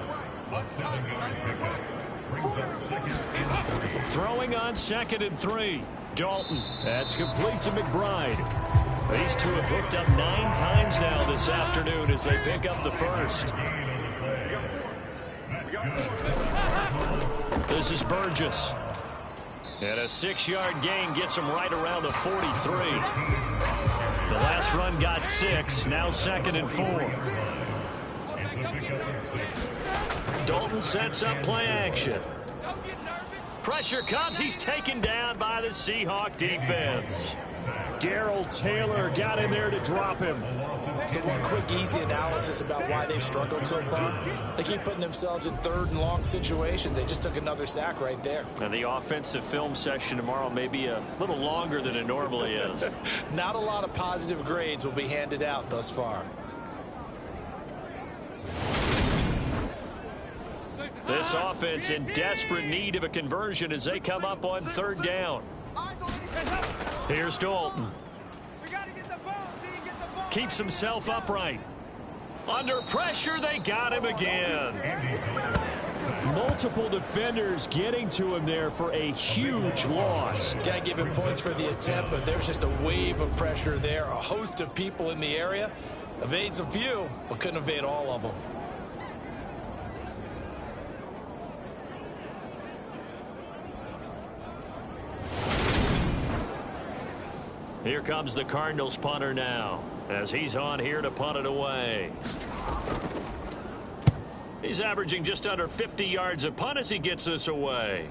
Throwing on 2nd and 3. Dalton. That's complete to McBride. These two have hooked up 9 times now this afternoon as they pick up the first. This is Burgess. And a 6-yard gain gets him right around the 43. The last run got 6. Now 2nd and 4. Dalton sets up play action. Pressure comes. He's taken down by the Seahawk defense. Darrell Taylor got in there to drop him. So one quick, easy analysis about why they've struggled so far. They keep putting themselves in 3rd and long situations. They just took another sack right there. And the offensive film session tomorrow may be a little longer than it normally is. Not a lot of positive grades will be handed out thus far. This offense in desperate need of a conversion as they come up on 3rd down. Here's Dalton. Keeps himself upright. Under pressure, they got him again. More multiple defenders getting to him there for a huge loss. Got to give him points for the attempt, but there's just a wave of pressure there. A host of people in the area. Evades a few, but couldn't evade all of them. Here comes the Cardinals punter now, as he's on here to punt it away. He's averaging just under 50 yards a punt as he gets this away.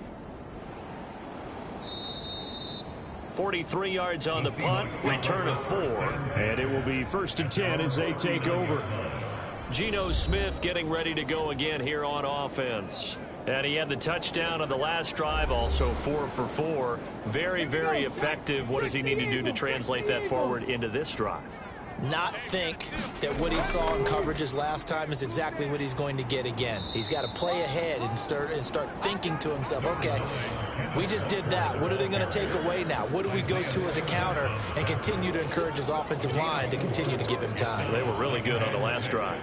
43 yards on the punt, return of 4. And it will be 1st and 10 as they take over. Geno Smith getting ready to go again here on offense. And he had the touchdown on the last drive, also 4 for 4. Very, very effective. What does he need to do to translate that forward into this drive? Not think that what he saw in coverages last time is exactly what he's going to get again. He's got to play ahead and start thinking to himself, okay, we just did that. What are they going to take away now? What do we go to as a counter? And continue to encourage his offensive line to continue to give him time. They were really good on the last drive.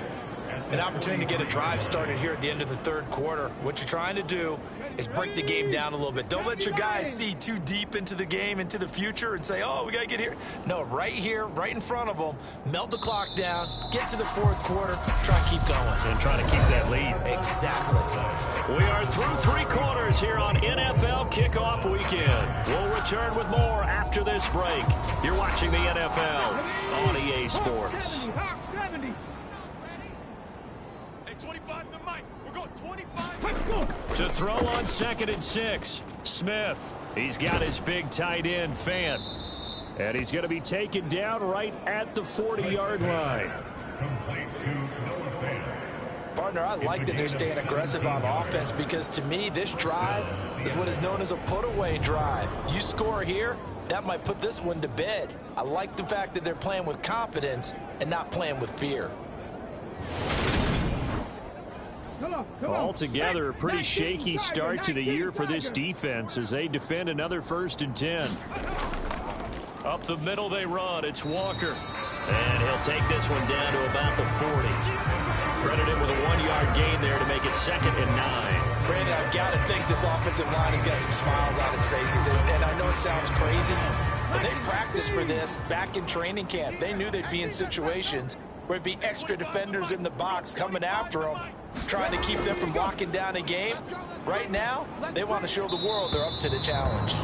An opportunity to get a drive started here at the end of the third quarter. What you're trying to do is break the game down a little bit. Don't let your guys see too deep into the game, into the future, and say, oh, we got to get here. No, right here, right in front of them, melt the clock down, get to the fourth quarter, try and keep going. And try to keep that lead. Exactly. We are through 3 quarters here on NFL Kickoff Weekend. We'll return with more after this break. You're watching the NFL on EA Sports. 25 to Mike. We're going 25. To throw on 2nd and 6. Smith. He's got his big tight end, Fant. And he's going to be taken down right at the 40-yard line. Partner, I like that they're staying aggressive on offense because to me, this drive is what is known as a put-away drive. You score here, that might put this one to bed. I like the fact that they're playing with confidence and not playing with fear. Altogether, a pretty shaky start to the year for this defense as they defend another 1st and 10. Up the middle they run. It's Walker. And he'll take this one down to about the 40. Credit him with a 1-yard gain there to make it 2nd and 9. Brandon, I've got to think this offensive line has got some smiles on its faces. And I know it sounds crazy, but they practiced for this back in training camp. They knew they'd be in situations where there'd be extra defenders in the box coming after them, trying to keep them from locking down a game. Right now, they want to show the world they're up to the challenge.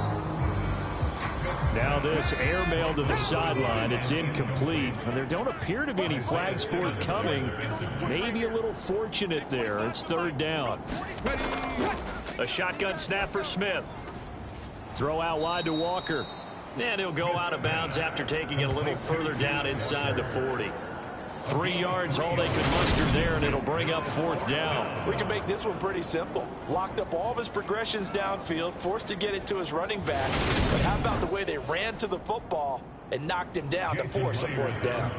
Now this airmail to the sideline. It's incomplete. And there don't appear to be any flags forthcoming. Maybe a little fortunate there. It's 3rd down. A shotgun snap for Smith. Throw out wide to Walker. And he'll go out of bounds after taking it a little further down inside the 40. 3 yards, all they could muster there, and it'll bring up 4th down. We can make this one pretty simple. Locked up all of his progressions downfield, forced to get it to his running back. But how about the way they ran to the football and knocked him down to force a 4th down?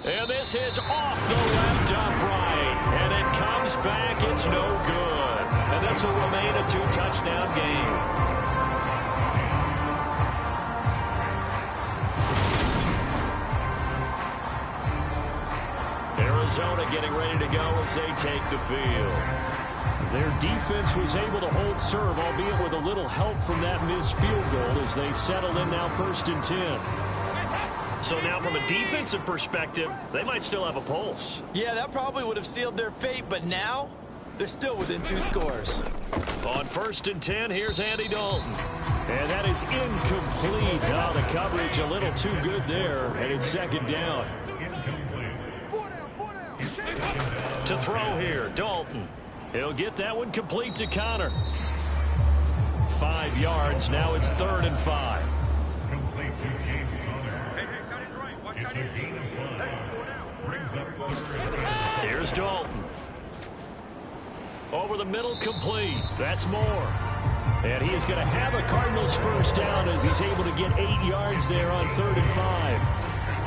And this is off the left upright. And it comes back. It's no good. And this will remain a 2-touchdown game. Arizona getting ready to go as they take the field. Their defense was able to hold serve, albeit with a little help from that missed field goal as they settle in now 1st and 10. So now from a defensive perspective, they might still have a pulse. Yeah, that probably would have sealed their fate, but now they're still within 2 scores. On 1st and 10, here's Andy Dalton. And that is incomplete. Now the coverage a little too good there, and it's 2nd down. To throw here, Dalton. He'll get that one complete to Connor. 5 yards. Now it's 3rd and 5. Here's Dalton. Over the middle, complete. That's Moore. And he is going to have a Cardinals 1st down as he's able to get 8 yards there on 3rd and 5.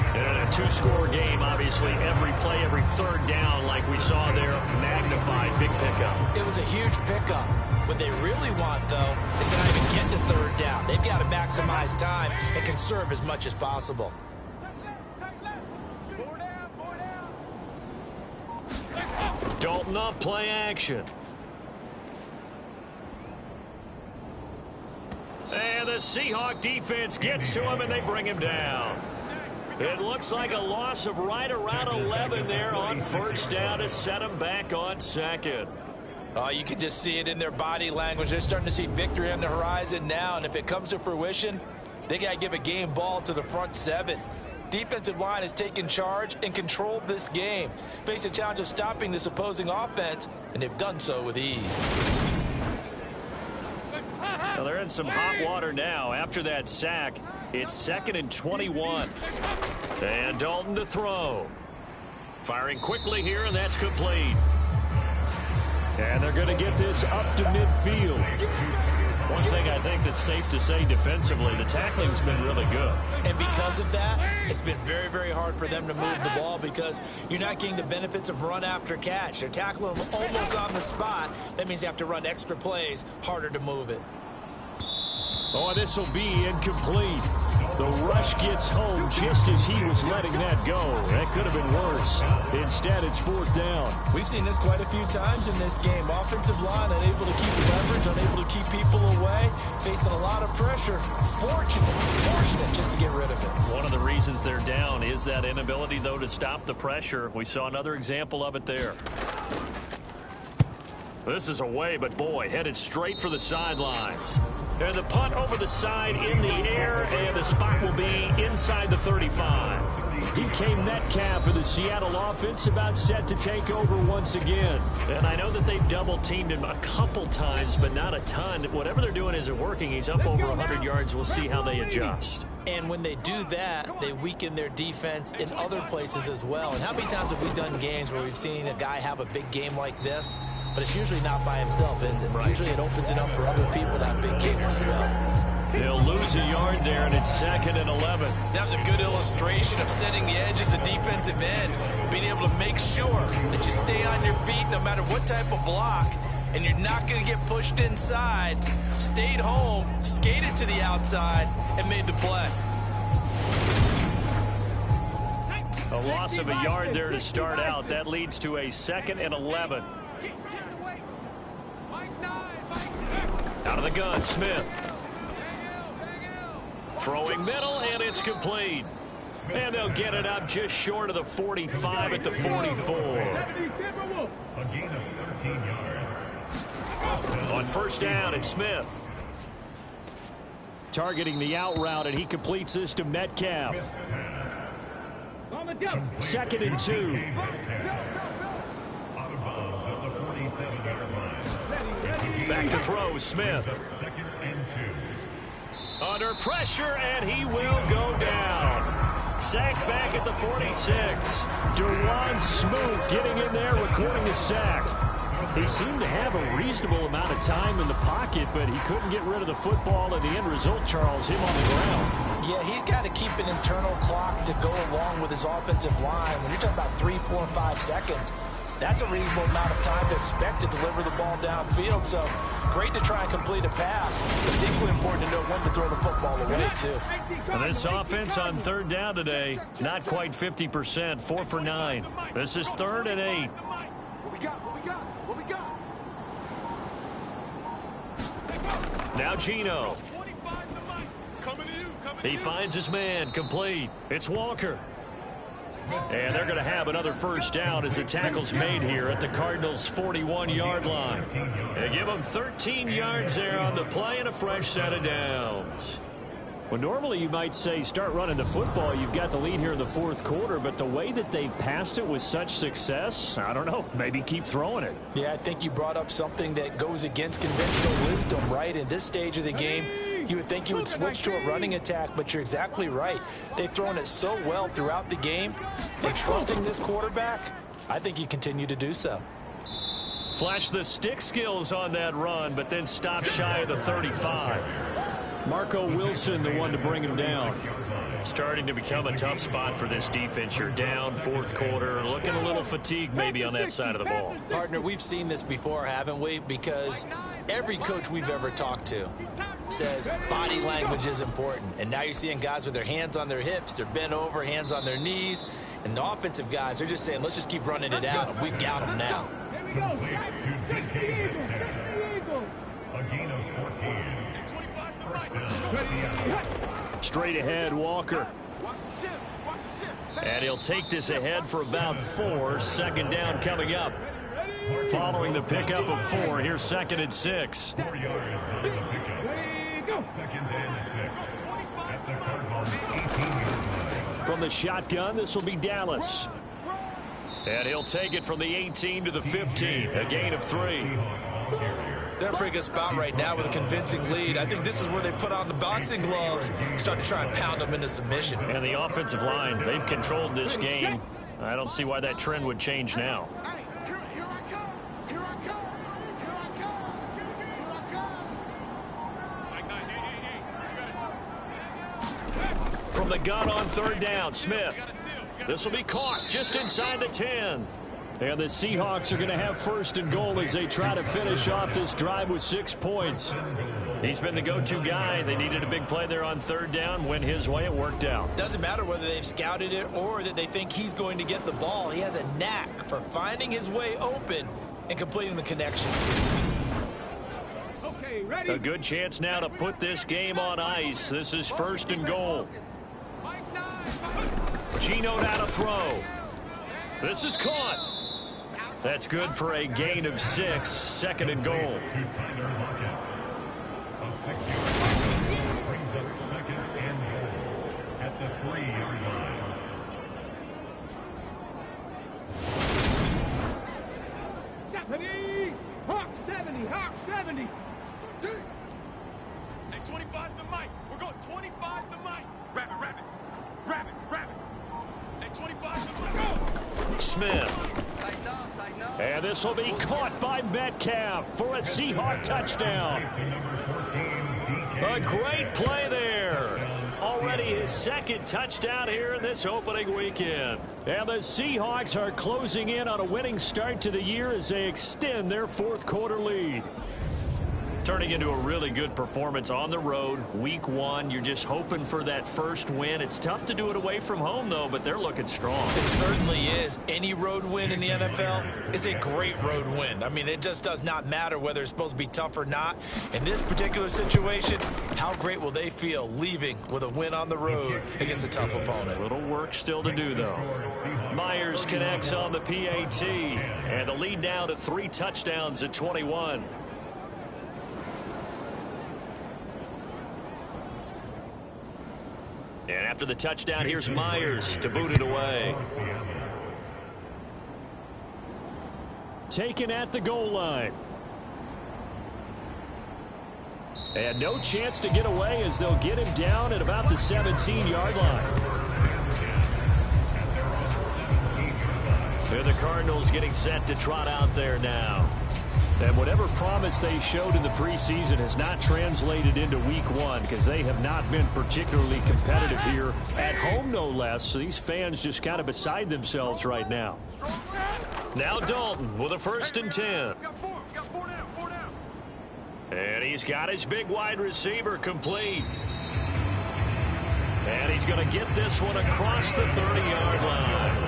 And a 2-score game, obviously, every play, every 3rd down, like we saw there, magnified, big pickup. It was a huge pickup. What they really want, though, is to not even get to 3rd down. They've got to maximize time and conserve as much as possible. Dalton off play action. And the Seahawk defense gets to him, and they bring him down. It looks like a loss of right around 11 there on first down to set him back on second. Oh, you can just see it in their body language. They're starting to see victory on the horizon now, and if it comes to fruition, they got to give a game ball to the front seven. Defensive line has taken charge and controlled this game. Face a challenge of stopping this opposing offense, and they've done so with ease. Well, they're in some hot water now. After that sack, it's 2nd and 21. And Dalton to throw. Firing quickly here, and that's complete. And they're going to get this up to midfield. One thing I think that's safe to say defensively, the tackling's been really good. And because of that, it's been very, very hard for them to move the ball because you're not getting the benefits of run after catch. They're tackling them almost on the spot. That means you have to run extra plays, harder to move it. Oh, this will be incomplete. The rush gets home just as he was letting that go. That could have been worse. Instead, it's 4th down. We've seen this quite a few times in this game. Offensive line unable to keep leverage, unable to keep people away, facing a lot of pressure. Fortunate just to get rid of it. One of the reasons they're down is that inability, though, to stop the pressure. We saw another example of it there. This is away, but boy, headed straight for the sidelines. And the punt over the side in the air, and the spot will be inside the 35. DK Metcalf for the Seattle offense about set to take over once again. And I know that they've double-teamed him a couple times, but not a ton. Whatever they're doing isn't working. He's up over 100 yards. We'll see how they adjust. And when they do that, they weaken their defense in other places as well. And how many times have we done games where we've seen a guy have a big game like this? But it's usually not by himself, is it? Right. Usually it opens it up for other people to have big games as well. They'll lose a yard there, and it's 2nd and 11. That was a good illustration of setting the edge as a defensive end, being able to make sure that you stay on your feet no matter what type of block, and you're not going to get pushed inside. Stayed home, skated to the outside, and made the play. A loss of a yard there to start out. That leads to a 2nd and 11. Out of the gun, Smith. Throwing middle, and it's complete. And they'll get it up just short of the 45 at the 44. A gain of 13 yards. On first down, it's Smith. Targeting the out route, and he completes this to Metcalf. 2nd and 2. Out of bounds at the 47-yard line. Back to throw, Smith. 2nd and 2. Under pressure, and he will go down. Sacked back at the 46. Dewan Smoot getting in there, recording the sack. He seemed to have a reasonable amount of time in the pocket, but he couldn't get rid of the football, and the end result, Charles, him on the ground. Yeah, he's got to keep an internal clock to go along with his offensive line. When you're talking about 3, 4, 5 seconds, that's a reasonable amount of time to expect to deliver the ball downfield. So great to try and complete a pass. It's equally important to know when to throw the football away, too. And this offense on 3rd down today, not quite 50%, 4 for 9. This is 3rd and 8. What we got? What we got? Now Gino. He finds his man, complete. It's Walker. And they're going to have another first down as the tackle's made here at the Cardinals' 41-yard line. They give them 13 yards there on the play and a fresh set of downs. Well, normally you might say start running the football. You've got the lead here in the 4th quarter, but the way that they've passed it with such success, I don't know, maybe keep throwing it. Yeah, I think you brought up something that goes against conventional wisdom, right? In this stage of the game, you would think you would switch to a running attack, but you're exactly right. They've thrown it so well throughout the game, and trusting this quarterback, I think you continue to do so. Flash the stick skills on that run, but then stop shy of the 35. Marco Wilson, the one to bring him down. Starting to become a tough spot for this defense. You're down 4th quarter, looking a little fatigued maybe on that side of the ball. Partner, we've seen this before, haven't we? Because every coach we've ever talked to says body language is important. And now you're seeing guys with their hands on their hips, they're bent over, hands on their knees. And the offensive guys, they're just saying, let's just keep running it out, and we've got them now. Here we go. Check the eagle. Check the eagle. A gain of 14. Straight ahead, Walker. And he'll take this ahead for about 4. Second down coming up. Following the pickup of 4, here's 2nd and 6. 4 yards on the pickup. Second and 6. At the Cardinals' 18-yard line. From the shotgun, this will be Dallas. And he'll take it from the 18 to the 15. A gain of 3. They're in a pretty good spot right now with a convincing lead. I think this is where they put on the boxing gloves, start to try and pound them into submission. And the offensive line, they've controlled this game. I don't see why that trend would change now. From the gun on 3rd down, Smith. This will be caught just inside the 10. And the Seahawks are going to have 1st and goal as they try to finish off this drive with 6 points. He's been the go-to guy. They needed a big play there on 3rd down. Went his way, it worked out. Doesn't matter whether they've scouted it or that they think he's going to get the ball. He has a knack for finding his way open and completing the connection. Okay, ready? A good chance now to put this game on ice. This is 1st and goal. Gino now to throw. This is caught. That's good for a gain of 6. 2nd and goal. To Tyler Lockett. A 6-yard brings up 2nd and goal at the 3-yard line. Hawk 70, Hawk 70. Hey, 25 to the mic. We're going 25 to the mic. Rabbit, rabbit. Rabbit, rabbit. Hey, 25 to the mic. Go. Smith. And this will be caught by Metcalf for a Seahawk touchdown. A great play there. Already his 2nd touchdown here in this opening weekend. And the Seahawks are closing in on a winning start to the year as they extend their 4th quarter lead. Turning into a really good performance on the road. Week 1, you're just hoping for that 1st win. It's tough to do it away from home, though, but they're looking strong. It certainly is. Any road win in the NFL is a great road win. I mean, it just does not matter whether it's supposed to be tough or not. In this particular situation, how great will they feel leaving with a win on the road against a tough opponent? A little work still to do, though. Myers connects on the PAT, and the lead now to 3 touchdowns at 21. And after the touchdown, here's Myers to boot it away. Taken at the goal line. And no chance to get away as they'll get him down at about the 17-yard line. And the Cardinals getting set to trot out there now. And whatever promise they showed in the preseason has not translated into week 1 because they have not been particularly competitive here at home, no less. So these fans just kind of beside themselves right now. Now Dalton with a 1st and 10. Four down. And he's got his big wide receiver complete. And he's going to get this one across the 30-yard line.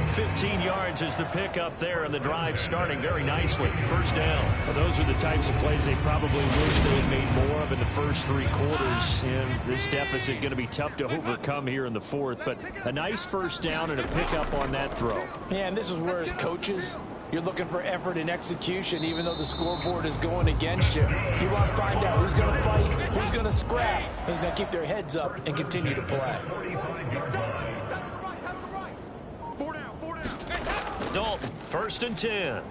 15 yards is the pickup there, and the drive starting very nicely. 1st down. Well, those are the types of plays they probably wish they had made more of in the first 3 quarters. And this deficit going to be tough to overcome here in the 4th. But a nice 1st down and a pickup on that throw. Yeah, and this is where as coaches, you're looking for effort and execution, even though the scoreboard is going against you. You want to find out who's going to fight, who's going to scrap, who's going to keep their heads up and continue to play. Dalton, 1st and 10.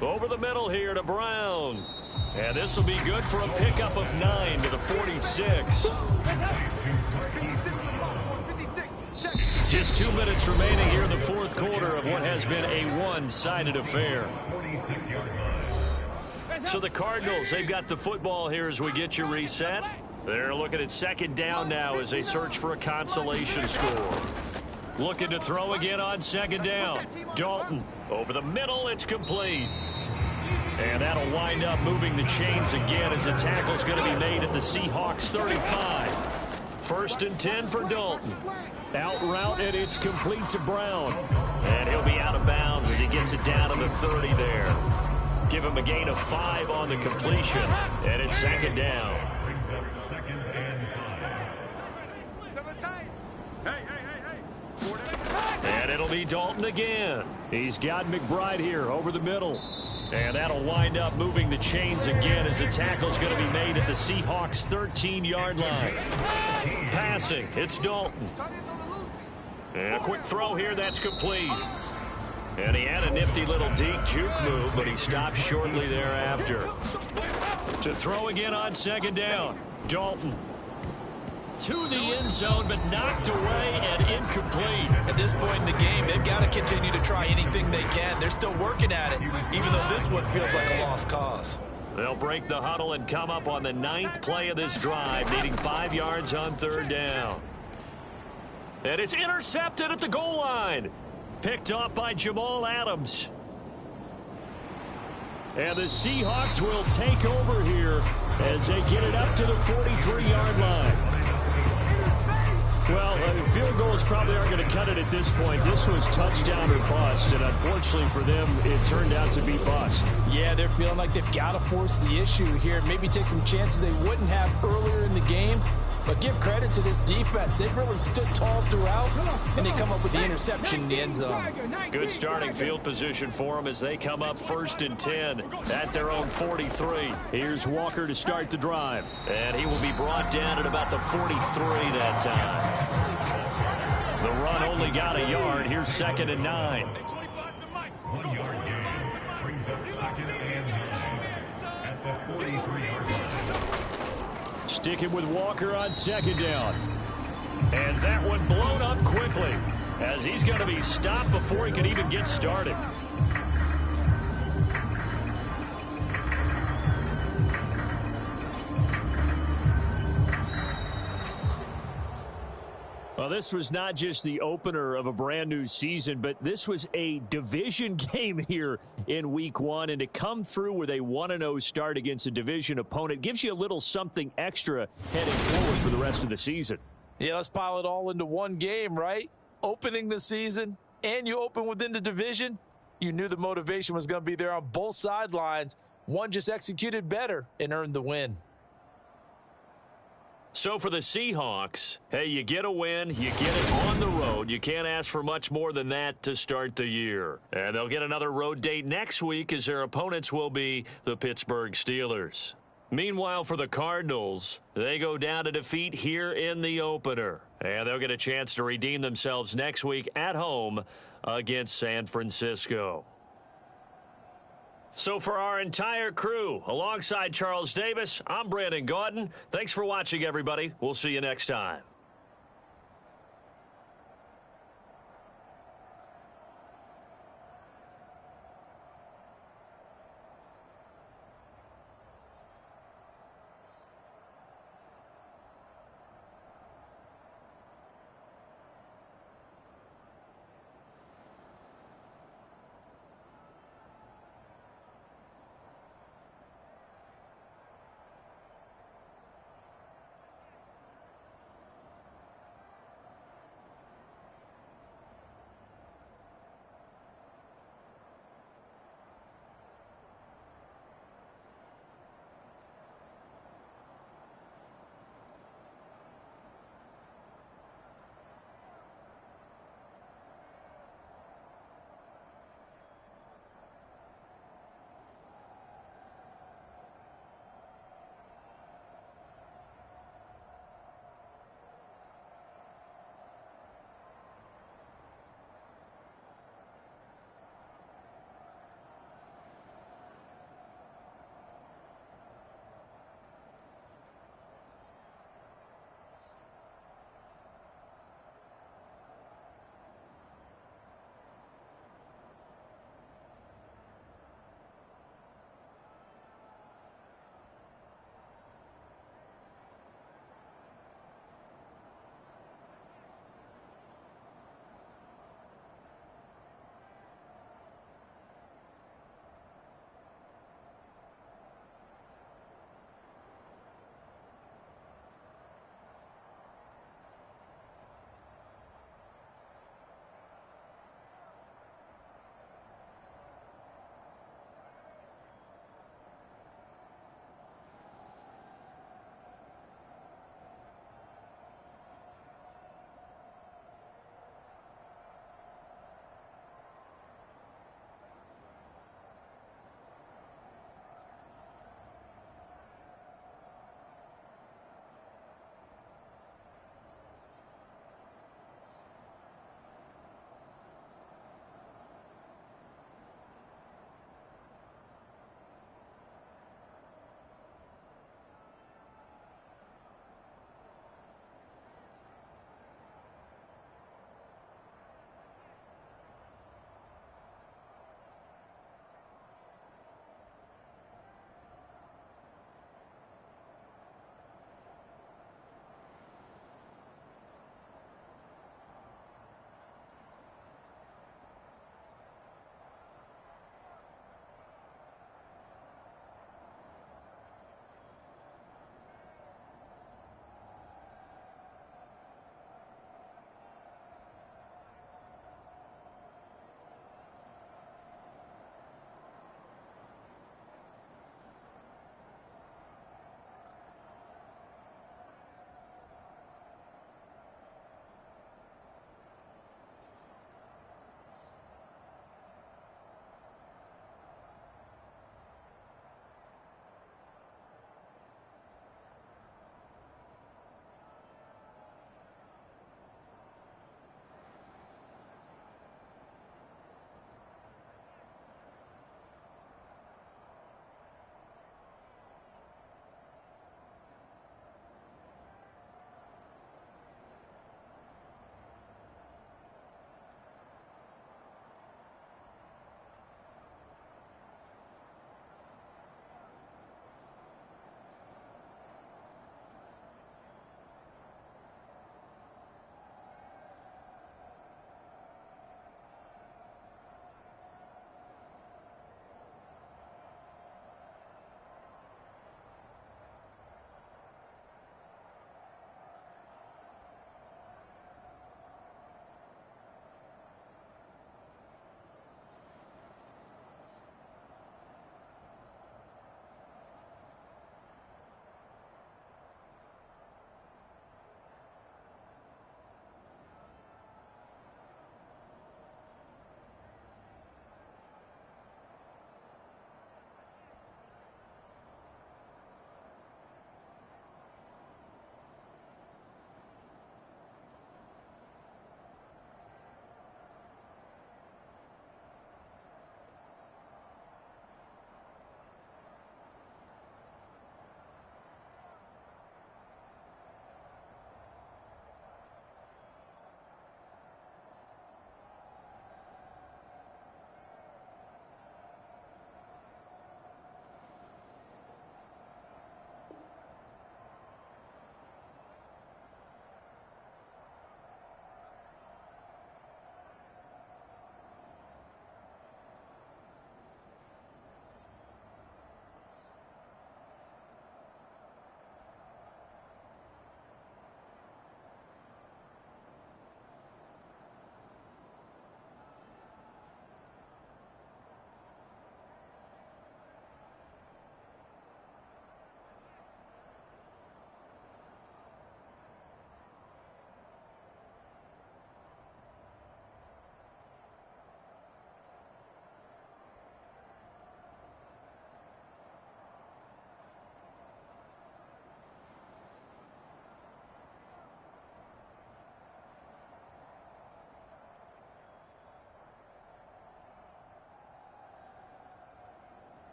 Over the middle here to Brown. And this will be good for a pickup of 9 to the 46. Just 2 minutes remaining here in the 4th quarter of what has been a one-sided affair. So the Cardinals, they've got the football here as we get you reset. They're looking at 2nd down now as they search for a consolation score. Looking to throw again on 2nd down. Dalton over the middle. It's complete. And that'll wind up moving the chains again as the tackle's going to be made at the Seahawks 35. 1st and 10 for Dalton. Out route, and it's complete to Brown. And he'll be out of bounds as he gets it down to the 30 there. Give him a gain of 5 on the completion. And it's 2nd down. And it'll be Dalton again. He's got McBride here over the middle. And that'll wind up moving the chains again as the tackle's going to be made at the Seahawks 13-yard line. Passing, it's Dalton. And a quick throw here, that's complete. And he had a nifty little deep juke move, but he stopped shortly thereafter. To throw again on 2nd down, Dalton. To the end zone, but knocked away and incomplete. At this point in the game, they've got to continue to try anything they can. They're still working at it, even though this one feels like a lost cause. They'll break the huddle and come up on the 9th play of this drive, needing 5 yards on 3rd down. And it's intercepted at the goal line. Picked off by Jamal Adams. And the Seahawks will take over here as they get it up to the 43-yard line. Well, field goals probably aren't going to cut it at this point. This was touchdown or bust, and unfortunately for them, it turned out to be bust. Yeah, they're feeling like they've got to force the issue here. Maybe take some chances they wouldn't have earlier in the game. But give credit to this defense. They've really stood tall throughout, and they come up with the interception in the end zone. Good starting field position for them as they come up 1st and 10 at their own 43. Here's Walker to start the drive. And he will be brought down at about the 43 that time. The run only got a yard. Here's 2nd and 9. 1 yard gain brings up 2nd and 9 at the 43-yard line. Sticking with Walker on 2nd down. And that one blown up quickly as he's going to be stopped before he can even get started. Well, this was not just the opener of a brand new season, but this was a division game here in week 1. And to come through with a 1-0 start against a division opponent gives you a little something extra heading forward for the rest of the season. Yeah, let's pile it all into one game, right? Opening the season, and you open within the division. You knew the motivation was going to be there on both sidelines. One just executed better and earned the win. So for the Seahawks, hey, you get a win, you get it on the road. You can't ask for much more than that to start the year. And they'll get another road date next week as their opponents will be the Pittsburgh Steelers. Meanwhile, for the Cardinals, they go down to defeat here in the opener. And they'll get a chance to redeem themselves next week at home against San Francisco. So for our entire crew, alongside Charles Davis, I'm Brandon Gaudin. Thanks for watching, everybody. We'll see you next time.